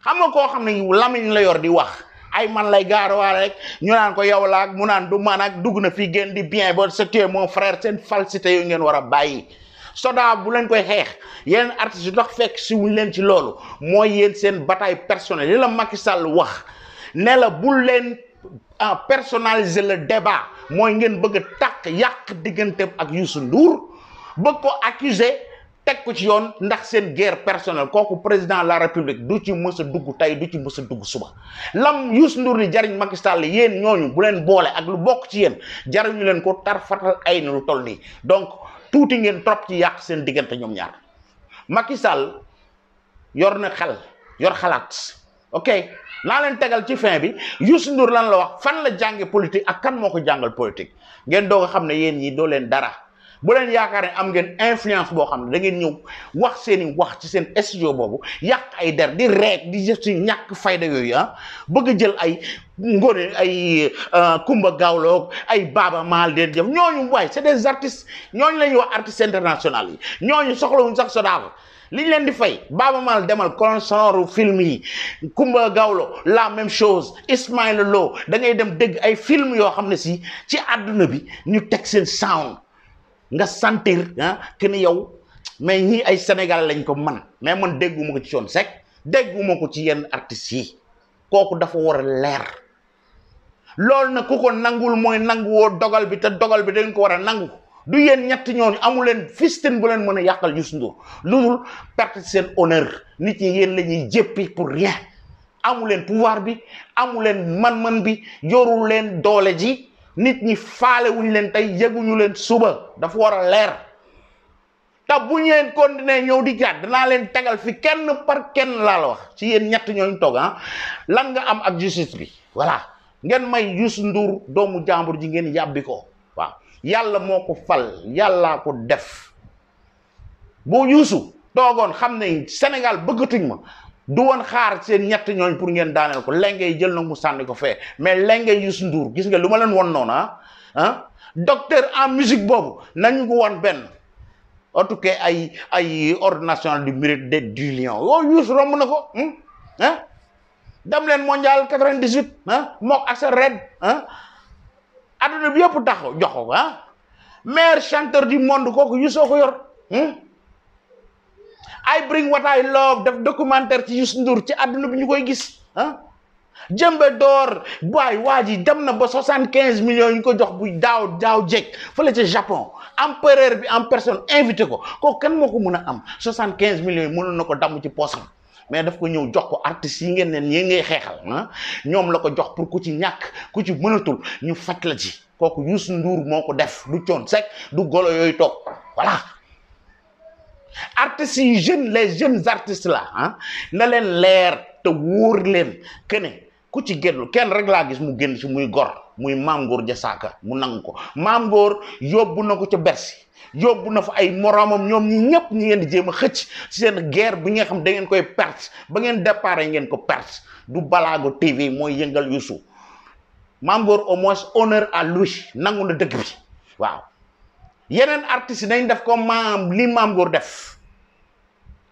xam nga koo xam ne lamiñ la yor di wax ay man lay gaaruwaale rek ñu naan ko yow laak mu naan du man ak dugg na fii ngeen di bien ba c'est mon frère seen falsité yu ngeen war a bàyyi Soda bu leen koy xeex yeneen artistes yu tax fekk si wuñ leen ci loolu mooy yéen seen bataille personnelle li la Macky Sall wax ne la bul leen personnaliser le débat mooy ngeen bëgg a tàq yàq digganteem ak Youssou Ndour bëgg ko accuser teg ko ci yoon ndax seen guerre personnelle kooku président de la république du ci mës a dugg tey du ci mës a dugg suba lam Youssou Ndour di jariñ Macky Sall yéen ñooñu bu leen boole ak lu bokk ci yéen jariñu leen ko tar fatal ay na lu toll nii donc tuuti ngeen trop ci yàq seen diggante ñoom ñaar Macky Sall yor na xel yor xalaat ok naa leen tegal ci fin bi Youssou Ndour lan la wax fan la jànge politique ak kan moo ko jàngal politique ngeen doog a xam ne yéen ñi doo leen dara bu leen yaakaar ne am ngeen influence boo xam ne da ngeen ñëw wax seeni wax ci seen studio boobu yàq ay der di reek di jëf ci ñàkk fayda yooyu bëgg a jël ay ngone ay Kumba Gawlo ay Baaba Maal den jëf ñooñu waay c'est des artistes ñooñu la ñuy wax artistes internationaux yi ñooñu soxlawuñ sax Soda liñ leen di fay Baaba Maal demal colonne sonore film yi Kumba Gawlo la même chose Ismaïla Lo da ngay dem dégg ay film yoo xam ne si ci àdduna bi ñu teg seen sound nga sentir que ni yow mais ñii ay Sénégal lañ ko man mais man dégguma ko ci Thione Seck dégguma ko ci yenn artistes yi kooku dafa war a leer loolu nag ku ko nangul mooy nangu woo dogal bi te dogal bi dañ ko war a nangu du yéen ñett ñooñu amu leen fistin bu leen mën a yàqal Youssou Ndour lu dul perte seen honneur nit ñi yéen la ñuy jéppi pour rien amu leen pouvoir bi amu leen man-man bi yoru leen doole ji nit ñi faale wuñ leen tey yëguñu leen suba dafa war a leer te bu ñeen continuer ñëw di gàtt danaa leen tegal fi kenn par kenn laa la wax ci yéen ñett ñooñu toog lan nga am ak justice bi voilà ngeen may Youssou Ndour doomu jàmbur ji ngeen yàbbi ko waaw yàlla moo ko fal yàllaa ko def boo Youssou toogoon xam ne Sénégal bëggatuñ ma du woon xaar seen ñett ñooñ pour ngeen daaneel ko lengay jël na mu sànni ko fee mais lengay Youssou Ndour gis nga lu ma leen won noonu docteur en musique boobu nañu ko won benn en tout cas ay ordre national du mérite du lion yooyu Youssou romb na ko dem leen mondial 98 mook ak sa red adduna bi yëpp taxaw jox ko meilleur chanteur du monde kooku Youssou ko yor I bring what I love def documentaire ci Youssou Ndour ci àdduna bi ñu koy gis jëmbe door waay waa ji dem na ba 75 millions ñu ko jox bu daaw jekk fële ca Japon empereur bi en personne invité ko kooku kan moo ko mën a am 75 millions yi mënoon na ko damm ci poosam mais daf ko ñëw jox ko artistes yi ngeen ne ñi ngay xeexal ñoom la ko jox pour ku ci ñàkk ku ci mënatul ñu faj la ci kooku Youssou Ndour moo ko def du Thione Seck du golo yooyu toog voilà artistes yi les jeunes artistes là na leen leer te wóor leen que ne ku ci génn kenn rek laa gis mu génn ci muy gor muy Mame Ngor Diazaka mu nangu ko Mame Ngor yóbbu na ko ca Bercy yóbbu na fa ay moromam ñoom ñi ñëpp ñi ngeen di jéem a xëcc ci seen guerre bi nga xam da ngeen koy perte ba ngeen départ ngeen ko perte du Balago TV mooy yëngal Youssou Mame Ngor au moins honneur à lui nangu na dëgg bi waaw yeneen artistes yi dañ def comme li Mame Ngor def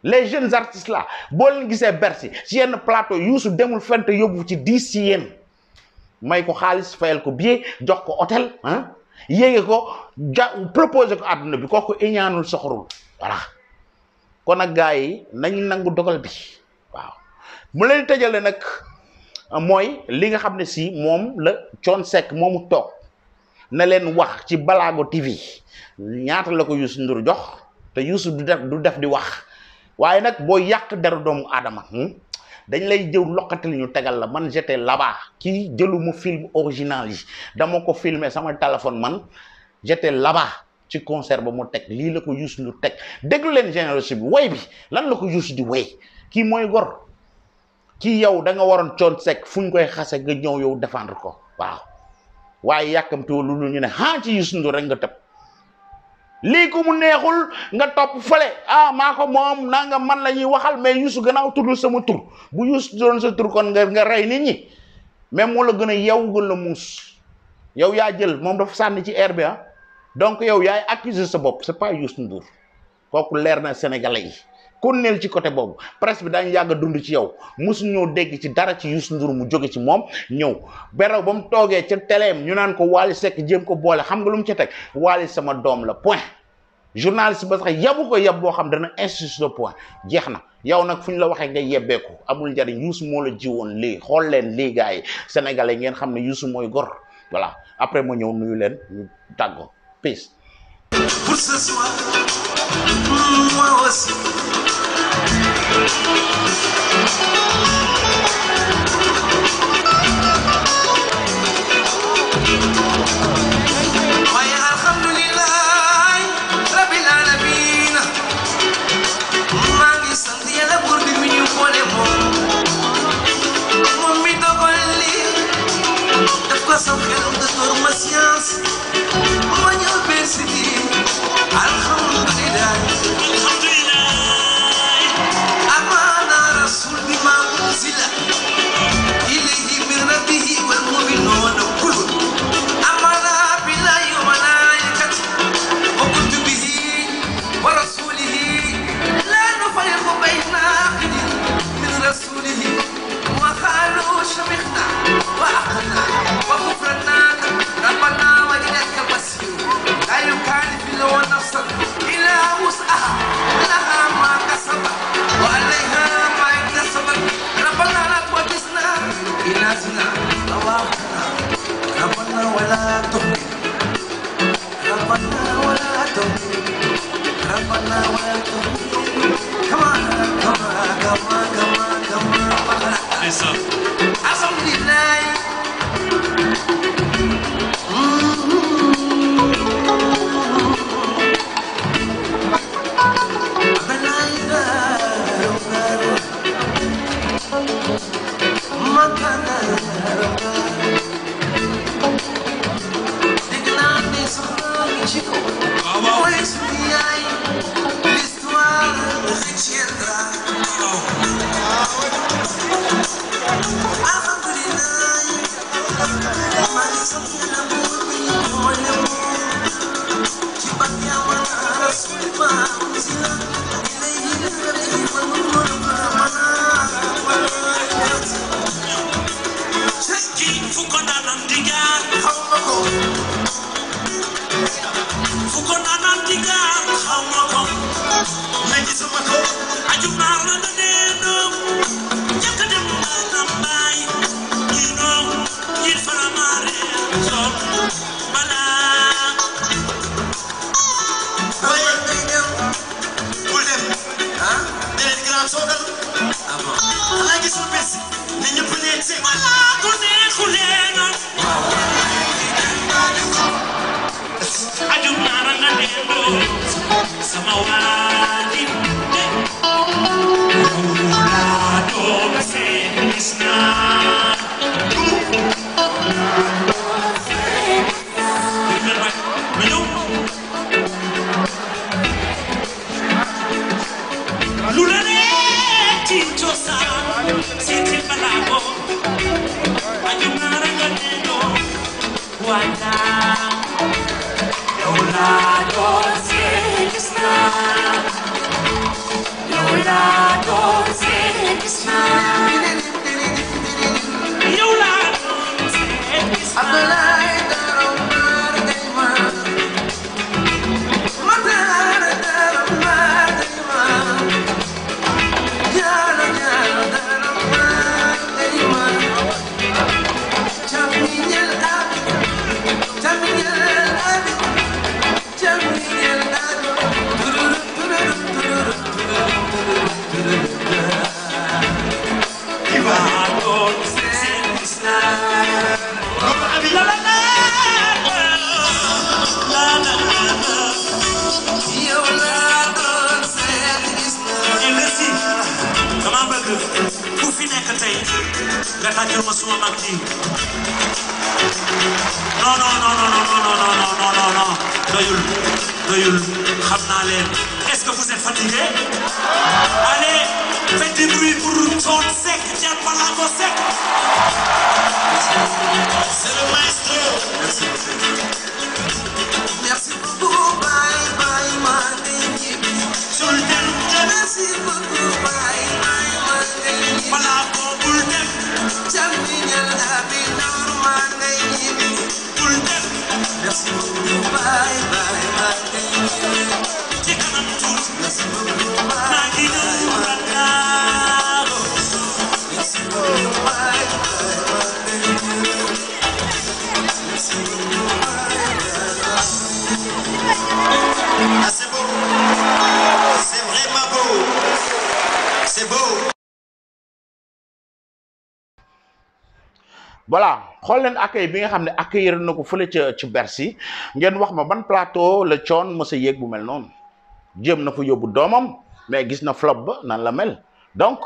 les jeunes artistes là boo leen gisee Bercy ci yenn plateau Youssou demul fente yóbbu ci 10 ci yéen may ko xaalis fayal ko billet jox ko hôtel yéege ko proposé ko àdduna bi kooku iñaanul soxorul voilà kon nag gars yi nañ nangu dogal bi waaw mu leen tëjale nag mooy li nga xam ne si moom la Thione Seck moomu toog na leen wax ci Balago TV ñaata la ko Youssou Ndour jox te Youssou du def di wax waaye nag boo yàq deru doomu aadama dañ lay jëw loqatal ñu tegal la man j'étais là-bas kii jëluma film original yi dama ko filmer sama téléphone man j'étais là-bas ci concert ba mu teg lii la ko Youssou Ndour teg déglu leen générosité bi way bi lan la ko Youssou di way kii mooy gor kii yow da nga waroon Thione Seck fu ñu koy xase nga ñëw yow défendre ko waaw waaye yàkkamtiwul lu ñu ne ci Youssou Ndour rek nga tëb lii ko mu neexul nga topp fële maa ko moom naa nga man la ñuy waxal mais Youssou gannaaw tuddul sama tur bu Youssou doon sa tur kon nga rey nit ñi mais moo la gën a yow gën la muus yow yaa jël moom dafa sànni ci air bi donc yow yaay accuser sa bopp c'est pas Youssou Ndour kooku leer na Sénégalais yi kon neel ci côté boobu presse bi dañ yàgg a dund ci yow mosu ñoo dégg ci dara ci Youssou Ndour mu jóge ci moom ñëw beraw ba mu toogee ca teleem ñu naan ko Wally Seck jéem ko boole xam nga lu mu ca teg Wally sama doom la point journaliste ba sax yabu ko yab boo xam dana insiste point jeex na yow nag fu ñu la waxee nga yebbeeku amul njariñ Youssou moo la jiwoon lii xool leen lii gars yi sénégalais ngeen xam ne Youssou mooy gor voilà après ma ñëw nuyu leen ñu tàggoo peace. Pour ce soir, moi aussi. Est-ce que vous êtes fatigué? Allez, faites du bruit pour Son Seck, Thiat Ballago Seck. C'est le maestro. Merci. Merci. Ah, c'est beau, c'est vraiment beau, c'est beau. voilà xool leen accueil bi nga xam ne accueillir na ko fële ci Bercy ngeen wax ma ban plateau la Thione mës a yéeg bu mel noonu jéem na fa yóbbu doomam mais gis na flop ba nan la mel donc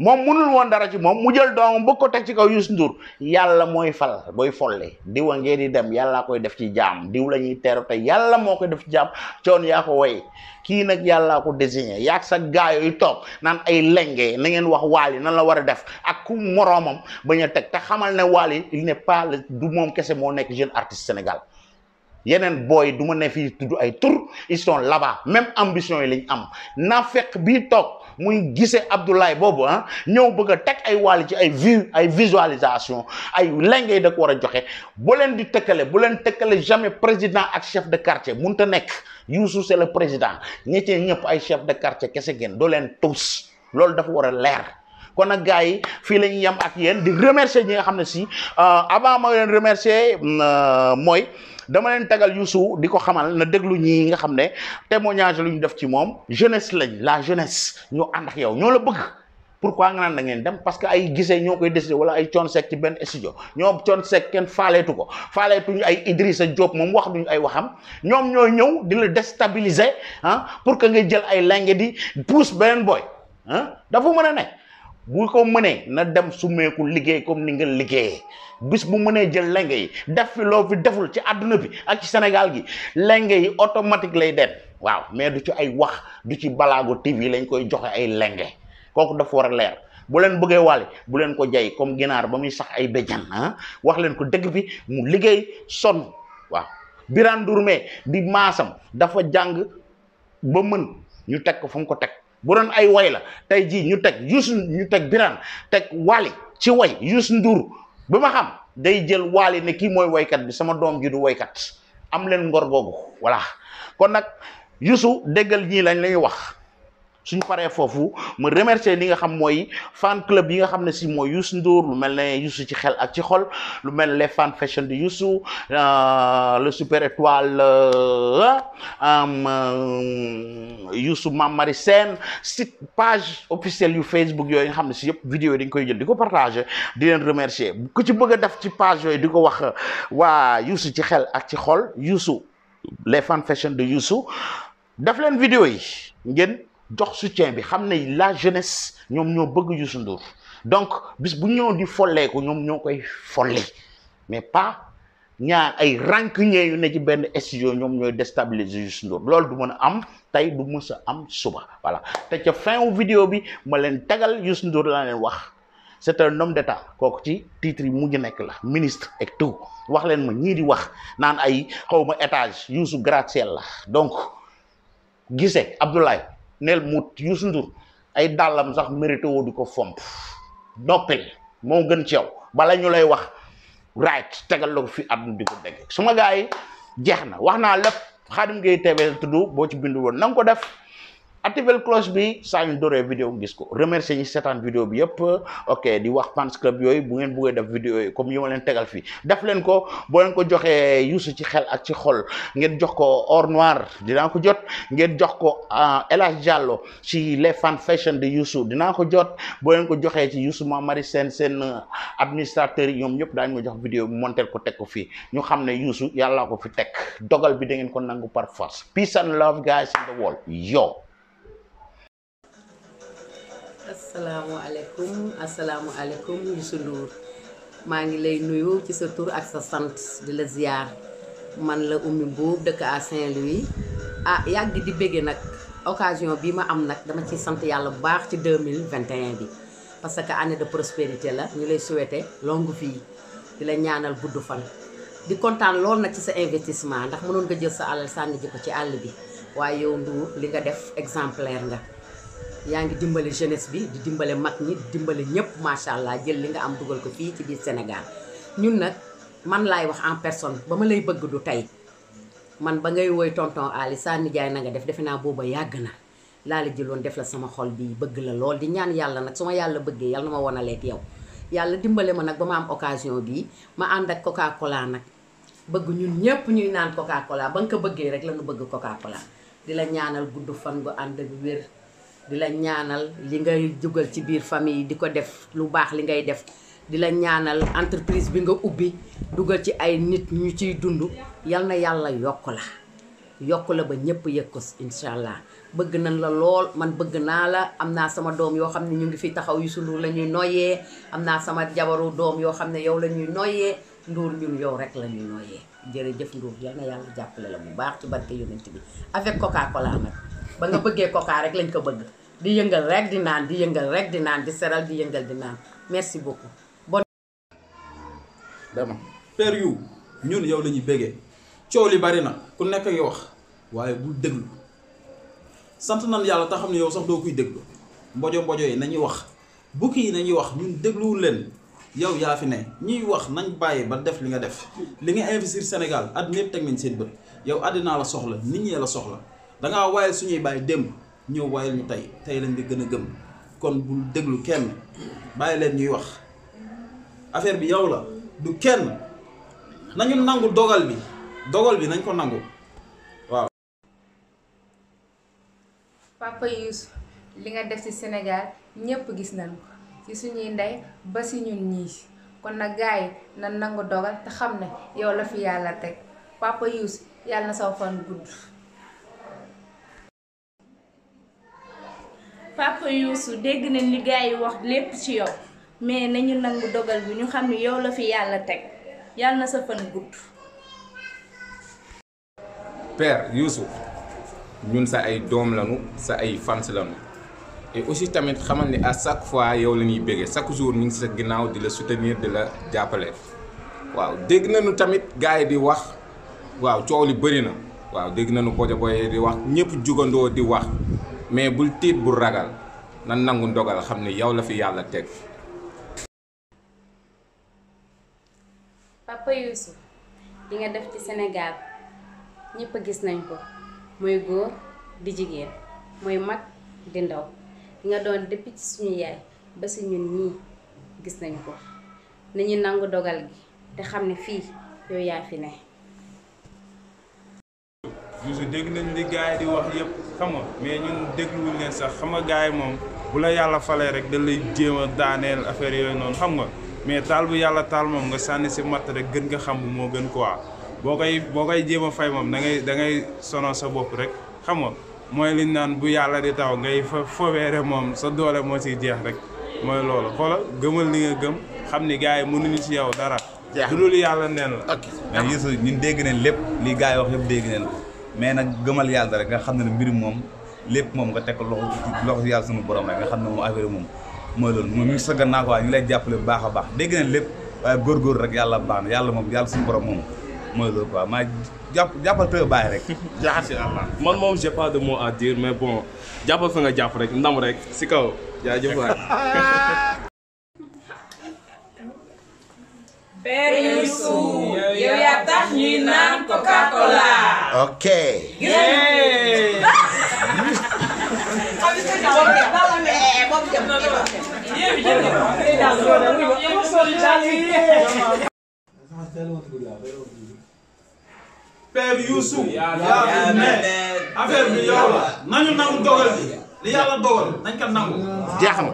moom mënul woon dara ci moom mu jël doomam bëgg ko teg ci kaw Youssou Ndour yàlla mooy fal booy folle diwa ngeen di dem yàllaa koy def ci jaam diw la ñuy teeru te yàlla moo koy def ci jaam Thione yaa ko woy kii nag yàllaa ko désigné yaag sa gaa yooyu toog naan ay lenge na ngeen wax Wally nan la war a def ak ku moroomam bañ a teg te xamal ne Wally il n'est pas le du moom kese moo nekk jeune artiste Sénégal yeneen booy du ma ne fii tudd ay tur ils sont là-bas même ambition yi lañ am na fekk bii toog muy gisee Abdoulaye boobu ah ñëw bëgg a teg ay Wally ci ay visualisation ay lenge da ko war a joxe bu leen di tëkkale bu leen tëkkale jamais président ak chef de quartier mënut a nekk Youssou c'est le président ñettee ñëpp ay chef de quartier kese ngeen doo leen tous loolu dafa war a leer kon nag gars yi fii la ñuy yem ak yéen di remercier ñi nga xam ne si avant ma leen remercier mooy dama leen tagal Youssou di ko xamal na déglu ñi nga xam ne témoignage lu ñu def ci moom jeunesse lañ la jeunesse ñoo ànd ak yow ñoo la bëgg pourquoi nga naan da ngeen dem parce que ay gisee ñoo koy décider wala ay Thione Seck ci benn studio ñoom Thione Seck kenn faaleetu ko faaleetuñu ay Idrissa Diop moom wax duñu ay waxam ñoom ñooy ñëw di la déstabiliser ah pour que nga jël ay langue di pousse beneen boy ah dafa mën a ne bu ko mënee na dem summeeku liggéey comme ni nga liggéeyee bis bu mënee jël lenge yi def fi loo fi deful ci àdduna bi ak ci Sénégal gi lenge yi automatique lay den waaw mais du ci ay wax du ci Balago TV lañ koy joxe ay lenge kooku dafa war a leer bu leen bëggee Wally bu leen ko jay comme ginaar ba muy sax ay béjjan ah wax leen ko dëgg bi mu liggéey sonn waaw Birane Ndourmé di maasam dafa jàng ba mën ñu teg ko fu mu ko teg bu doon ay way la tey jii ñu teg Youssou ñu teg Birane teg Wally ci way Youssou Ndour ba ma xam day jël Wally ne kii mooy waykat bi sama doom ji du waykat am leen ngor googu voilà kon nag Youssou déggal ñii lañ lay wax suñu paree foofu ma remercier li nga xam mooy fan club yi nga xam ne si mooy Youssou Ndour lu mel ne Youssou ci xel ak ci xol lu mel les fan fashion de Youssou le super étoile Youssou Mame Marie Sène site page officielle yu Facebook yooyu nga xam ne si yëpp vidéo yi dañ koy jël di ko partager di leen remercier ku ci bëgg a def ci page yooyu di ko wax waa Youssou ci xel ak ci xol Youssou les fan fashion de Youssou def leen vidéo yi ngeen jox soutien bi xam ne la jeunesse ñoom ñoo bëgg Youssou Ndour donc bis bu ñëw di folleeku ñoom ñoo koy folli mais pas ñaar ay rancunier yu ne ci benn studio ñoom ñooy déstabiliser Youssou Ndour loolu du mën a am tey du mës a am suba voilà te ca fin wu vidéo bi ma leen tegal Youssou Ndour laa leen wax c'est un homme d'état kooku ci titre yi mujj nekk la ministre et tout wax leen ma ñii di wax naan ay xawma étage Youssou gratte-ciel la donc gisee Abdoulaye neel mut Youssou Ndour ay dàllam sax mérité woo di ko fomp noppil moo gën ci yow bala ñu lay wax right tegal la ko fi àdduna di ko dégg suma gars yi jeex na wax naa lépp Khadim Gueye TV tudd boo ci bindu woon na nga ko def activer cloche bi saa ñu doree vidéo gis ko remercier ñi seetaan vidéo bi yëpp ok di wax fans club yooyu bu ngeen bëggee def vidéo yi comme yi ma leen tegal fii def leen ko boo leen ko joxee Youssou ci xel ak ci xol ngeen jox ko or noir dinaa ko jot ngeen jox ko El Hadj Diallo ci les fan fashion de Youssou dinaa ko jot boo leen ko joxee ci Youssou Mame Marie Sène seen administrateurs yi ñoom ñëpp daañu ma jox vidéo bi montel ko teg ko fii ñu xam ne Youssou yàllaa ko fi teg dogal bi da ngeen ko nangu par force peace and love guys in the world yo. asalaamaaleykum Youssou Ndour maa ngi lay nuyu ci sa tur ak sa sant di la ziar man la Oumy Mbuub dëkk à Saint-Louis yàgg di béggee nag occasion bi ma am nag dama ciy sant yàlla bu baax ci 2021 bi parce que année de prospérité la ñu lay souhaiter longue vie di la ñaanal gudd fan di kontaan lool nag ci sa investissement ndax mënoon nga jël sa alal sànni ji ko ci àll bi waaye yow Ndour li nga def exemplaire nga yaa ngi dimbale jeunesse bi di dimbale mag ñi di dimbale ñëpp macha allah jël li nga am dugal ko fii ci biir Sénégal ñun nag man laay wax en personne ba ma lay bëgg du tey man ba ngay woy tonton Ali sa nijaay na nga def defe naa booba yàgg na laa la jëloon def la sama xol bi bëgg la lool di ñaan yàlla nag su ma yàlla bëggee yàlla na ma wanaleeg yow yàlla dimbale ma nag ba ma am occasion bii ma ànd ak Coca Cola nag bëgg ñun ñëpp ñuy naan Coca Cola ba nga ko bëggee rek la ñu bëgg Coca Cola di la ñaanal gudd fan gu ànd ak wér di la ñaanal li ngay jugal ci biir famille di ko def lu baax li ngay def di la ñaanal entreprise bi nga ubbi dugal ci ay nit ñu ciy dund yal na yàlla yokk la ba ñëpp yëg ko incha allah bëgg nañ la lool man bëgg naa la am naa sama doom yoo xam ne ñu ngi fi taxaw Youssou Ndour la ñuy noyyee am naa sama jabaru doom yoo xam ne yow la ñuy noyyee Ndour ñun yow rek la ñuy noyyee jërëjëf Ndour yal na yàlla jàppale la bu baax ci barke yonent bi avec Coca Cola nag ba nga bëggee Coca rek lañ ko bëgg di yëngal rek di naan di yëngal rek di naan di seral di yëngal di naan merci beaucoup. bon. dama Père You ñun yow la ñuy béggee coow li bari na ku nekk ak wax waaye bul déglu sant nan yàlla te xam ne yow sax doo koy déglu mbojo mbojo yi nañuy wax bukki yi nañuy wax ñun dégluwul leen yow yaa fi ne ñuy wax nañ bàyyi ba def li nga def li nga investir Sénégal àddina yëpp teg nañ seen bët yow àddinaa la soxla nit ñee la soxla dangaa wayal suñuy bàyyi démb ñëw wayal ñu tey lañ di gën a gëm kon bul déglu kenn bàyyi leen ñuy wax affaire bi yow la du kenn nañu nangu dogal bi nañ ko nangu waaw. Papa Youssou li nga def ci Sénégal ñëpp gis nañ ko ci suñuy ndey ba ci ñun ñii kon nag gars yi na nangu dogal te xam ne yow la fi yàlla teg Papa Youssou yàlla na saw fan gudd. Papa Youssou dégg nañ li gars yi wax lépp ci yow mais nañu nangu dogal bi ñu xam ne yow la fi yàlla teg yàlla na sa fan gudd. Père Youssou ñun sa ay doom lañu sa ay fans lañu et aussi tamit xamal ni à chaque fois yow la ñuy béggee chaque jour ñu ngi sa ginnaaw di la soutenir di la jàppale waaw dégg nañu tamit gars yi di wax waaw coow li bëri na waaw dégg nañu bojo boye di wax ñëpp jugandoo di wax mais bul tiit bul ragal nan nangu ndogal xam ni yow la fi yàlla teg. Papa Youssou li nga def ci Sénégal ñëpp gis nañ ko muy góor di jigéen muy mag di ndaw li nga doon depuis ci suñu yaay ba si ñun ñii gis nañ ko nañu nangu dogal gi te xam ne fii yow yaa fi ne. Youssou dégg nañ li gars yi di wax yëpp xam nga mais ñun dégluwuñ leen sax xam nga gars yi moom bu la yàlla falee rek da lay jéem a daaneel affaire yooyu noonu xam nga mais taal bu yàlla taal moom nga sànni si matt rek gën nga xam moo gën quoi boo koy jéem a fay moom da ngay sonal sa bopp rek xam nga mooy liñ naan bu yàlla di taw ngay fobeere moom sa doole moo siy jeex rek mooy loolu xoola gëmal li nga gëm xam ni gars yi mënuñu si yow dara. du dul yàlla neen la. mais Youssou ñun dégg nañ lépp li gars yi wax yëpp dégg nañ mais nag gëmal yàlla rek nga xam ne mbir moom lépp moom nga teg ko loxo yàlla sunu borom rek nga xam ne moom affaire moom mooy loolu moom mi ngi sa gannaaw quoi ñu lay jàppale bu baax a baax dégg nañ lépp waaye góorgóor rek yàlla baax na yàlla moom yàlla suñu borom moom mooy loolu quoi maa jàppal te bàyyi rek. jaaxal si Allah man moom j'ai pas de mot à dire mais bon jàppal fa nga jàpp rek ndam rek si kaw jaajëf waay. Père Youssou yow yaa tax ñuy naan Coca Cola. ok. Père Youssou yaa ne affaire bi yow la nañu nangu dogal bi li yàlla dogal nañ ko nangu. jeex na.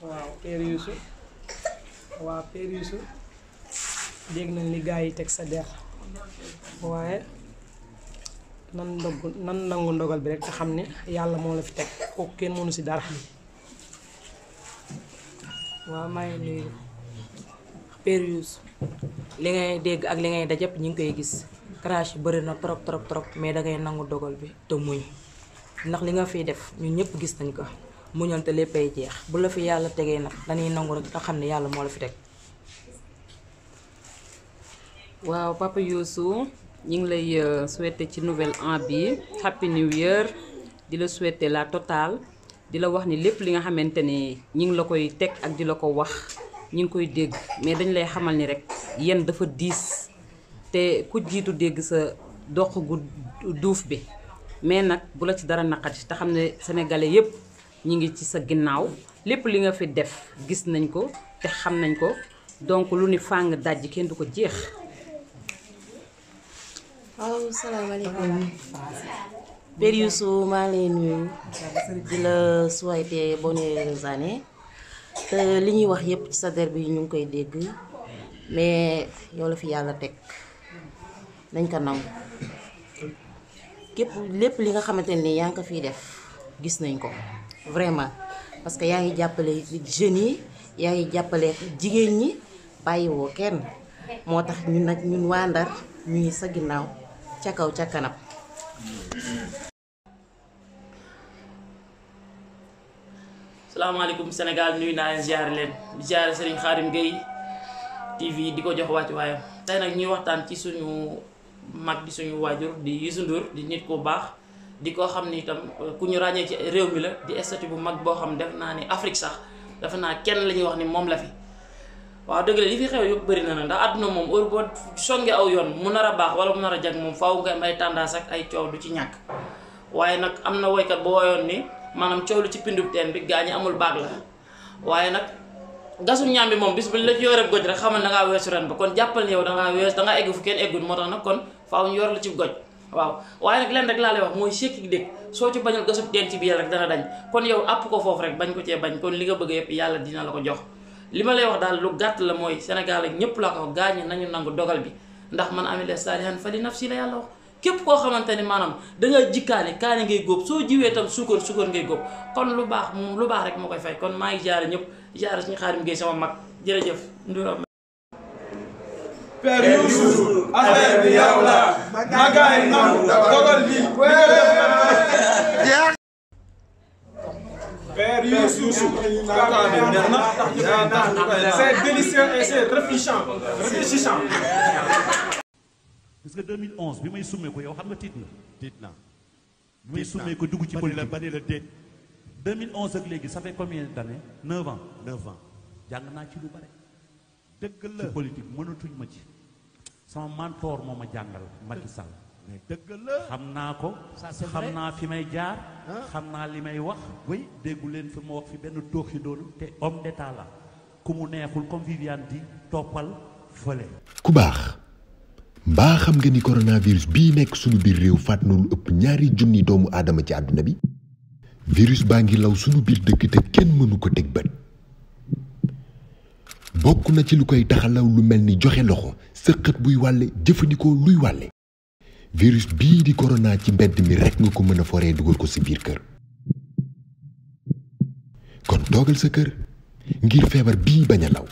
waaw Père Youssou waaw Père Youssou dégg nañ li gars yi teg sa der waaye nan nangu ndogal bi rek te xam ne yàlla moo la fi teg kooku kenn mënu si dara. waaw maa ngi nuyu Père Youssou li ngay dégg ak li ngay daj yëpp ñu ngi koy gis crash yi bëri na trop trop trop mais dangay nangu dogal bi te muñ ndax li nga fiy def ñun ñëpp gis nañ ko muñal te léppay jeex bu la fi yàlla tegee nag dañuy nangu rek te xam ne yàlla moo la fi teg. waaw Papa Youssou ñu ngi lay souhaiter ci nouvel an bi happy new year di la souhaiter la totale di la wax ni lépp li nga xamante ni ñi ngi la koy teg ak di la ko wax ñi ngi koy dégg mais dañ lay xamal ni rek yéen dafa diis te ku jiitu dégg sa dox gu duuf bi mais nag bu la ci dara naqati te xam ne sénégalais yépp ñi ngi ci sa ginnaaw lépp li nga fi def gis nañ ko te xam nañ ko donc lu ni fàng dajji kenn du ko jeex. waaw salaamaaleykum Père Youssou maa ngi lay nuyu di la souhaiter bonnes années te li ñuy wax yépp ci sa der bi ñu ngi koy dégg mais yow la fi yàlla teg nañ ko nangu képp lépp li nga xamante ni yaa ngi ko fiy def gis nañ ko vraiment parce que yaa ngi jàppale jeunes yi yaa ngi jàppale jigéen ñi bàyyiwoo kenn moo tax ñun nag ñun waa Ndar ñu ngi sa ginnaaw ca kaw ca kanam. salaamaaleykum Sénégal nuyu naa leen ziar leen di ziar Serigne Khadim Gueye TV di ko jox wàcc waayam tey nag ñuy waxtaan ci suñu mag di suñu waajur di Youssou Ndour di nit ku baax di ko xam ni itam ku ñu ràññee ci réew mi la di statut bu mag boo xam def naa ni Afrique sax dafa naa kenn la ñuy wax ni moom la fi waaw dëgg la li fi xew yëpp bëri na nag ndax àdduna moom heure boo songe aw yoon mu nar a baax wala mu nar a jag moom faaw nga am ay tendance ak ay coow du ci ñàkk waaye nag am na woykat bu woyoon ni maanaam coow lu ci pindub teen bi gaa ñi amul baag la waaye nag gasum ñaam bi moom bis bu la ci yoreb goj rek xamal dangaa weesu ren ba kon jàppal ni yow dangaa egg fu kenn eggul moo tax nag kon faaw ñu yor la ci goj waaw waaye nag leen rek laa lay wax mooy sekki dégg soo ci bañul gasum teen ci biir rek dana dañ kon yow àpp ko foofu rek bañ ko cee bañ kon li nga bëgg yëpp yàlla dina la ko jox li ma lay wax daal lu gàtt la mooy Sénégal ak ñëpp laa ko wax gaañi nañu nangu dogal bi ndax man amile saalihan fa li nafsi la yàlla wax képp koo xamante ni maanaam danga jikkaane kaane ngay góob soo jiwee tam suukar ngay góob kon lu baax moom lu baax rek moo koy fay kon maa ngi jaare ñëpp jaare suñu Xaadim Gueye sama mag jërëjëf Ndour. Père Youssou affaire bi yow la na gaay nangu dogal bi Père Youssou kaka bi neex na c'est délicieux et c'est réfléchissant gis nga 2011 bi may summee ko yow xam nga tiit na bi may summee ko dugg ci politique ba la déet 2011 ak léegi ça fait combien d'années 9 ans jàng naa ci lu bare dëgg la ci politique mënatuñ ma ci sama mentor moo ma jàngal Macky Sall mais dëgg la xam naa ko xam naa fi may jaar xam naa li may wax oui déggu leen fi ma wax fi benn tooxi doonu te homme d'état la ku mu neexul comme Viviane di toppal fële ku baax mbaa xam nga ni coronavirus bii nekk sunu biir réew faat na lu ëpp 2 junni doomu aadama ci àdduna bi virus baa ngi law sunu biir dëkk te kenn mënu ko teg bët bokk na ci lu koy taxalaw lu mel ni joxe loxo sëqët buy wàlle jëfandikoo luy wàlle virus bii di corona ci mbedd mi rekk nga ko mën a foree dugal ko si biir kër kon toogal sa kër ngir feebar bii bañ a law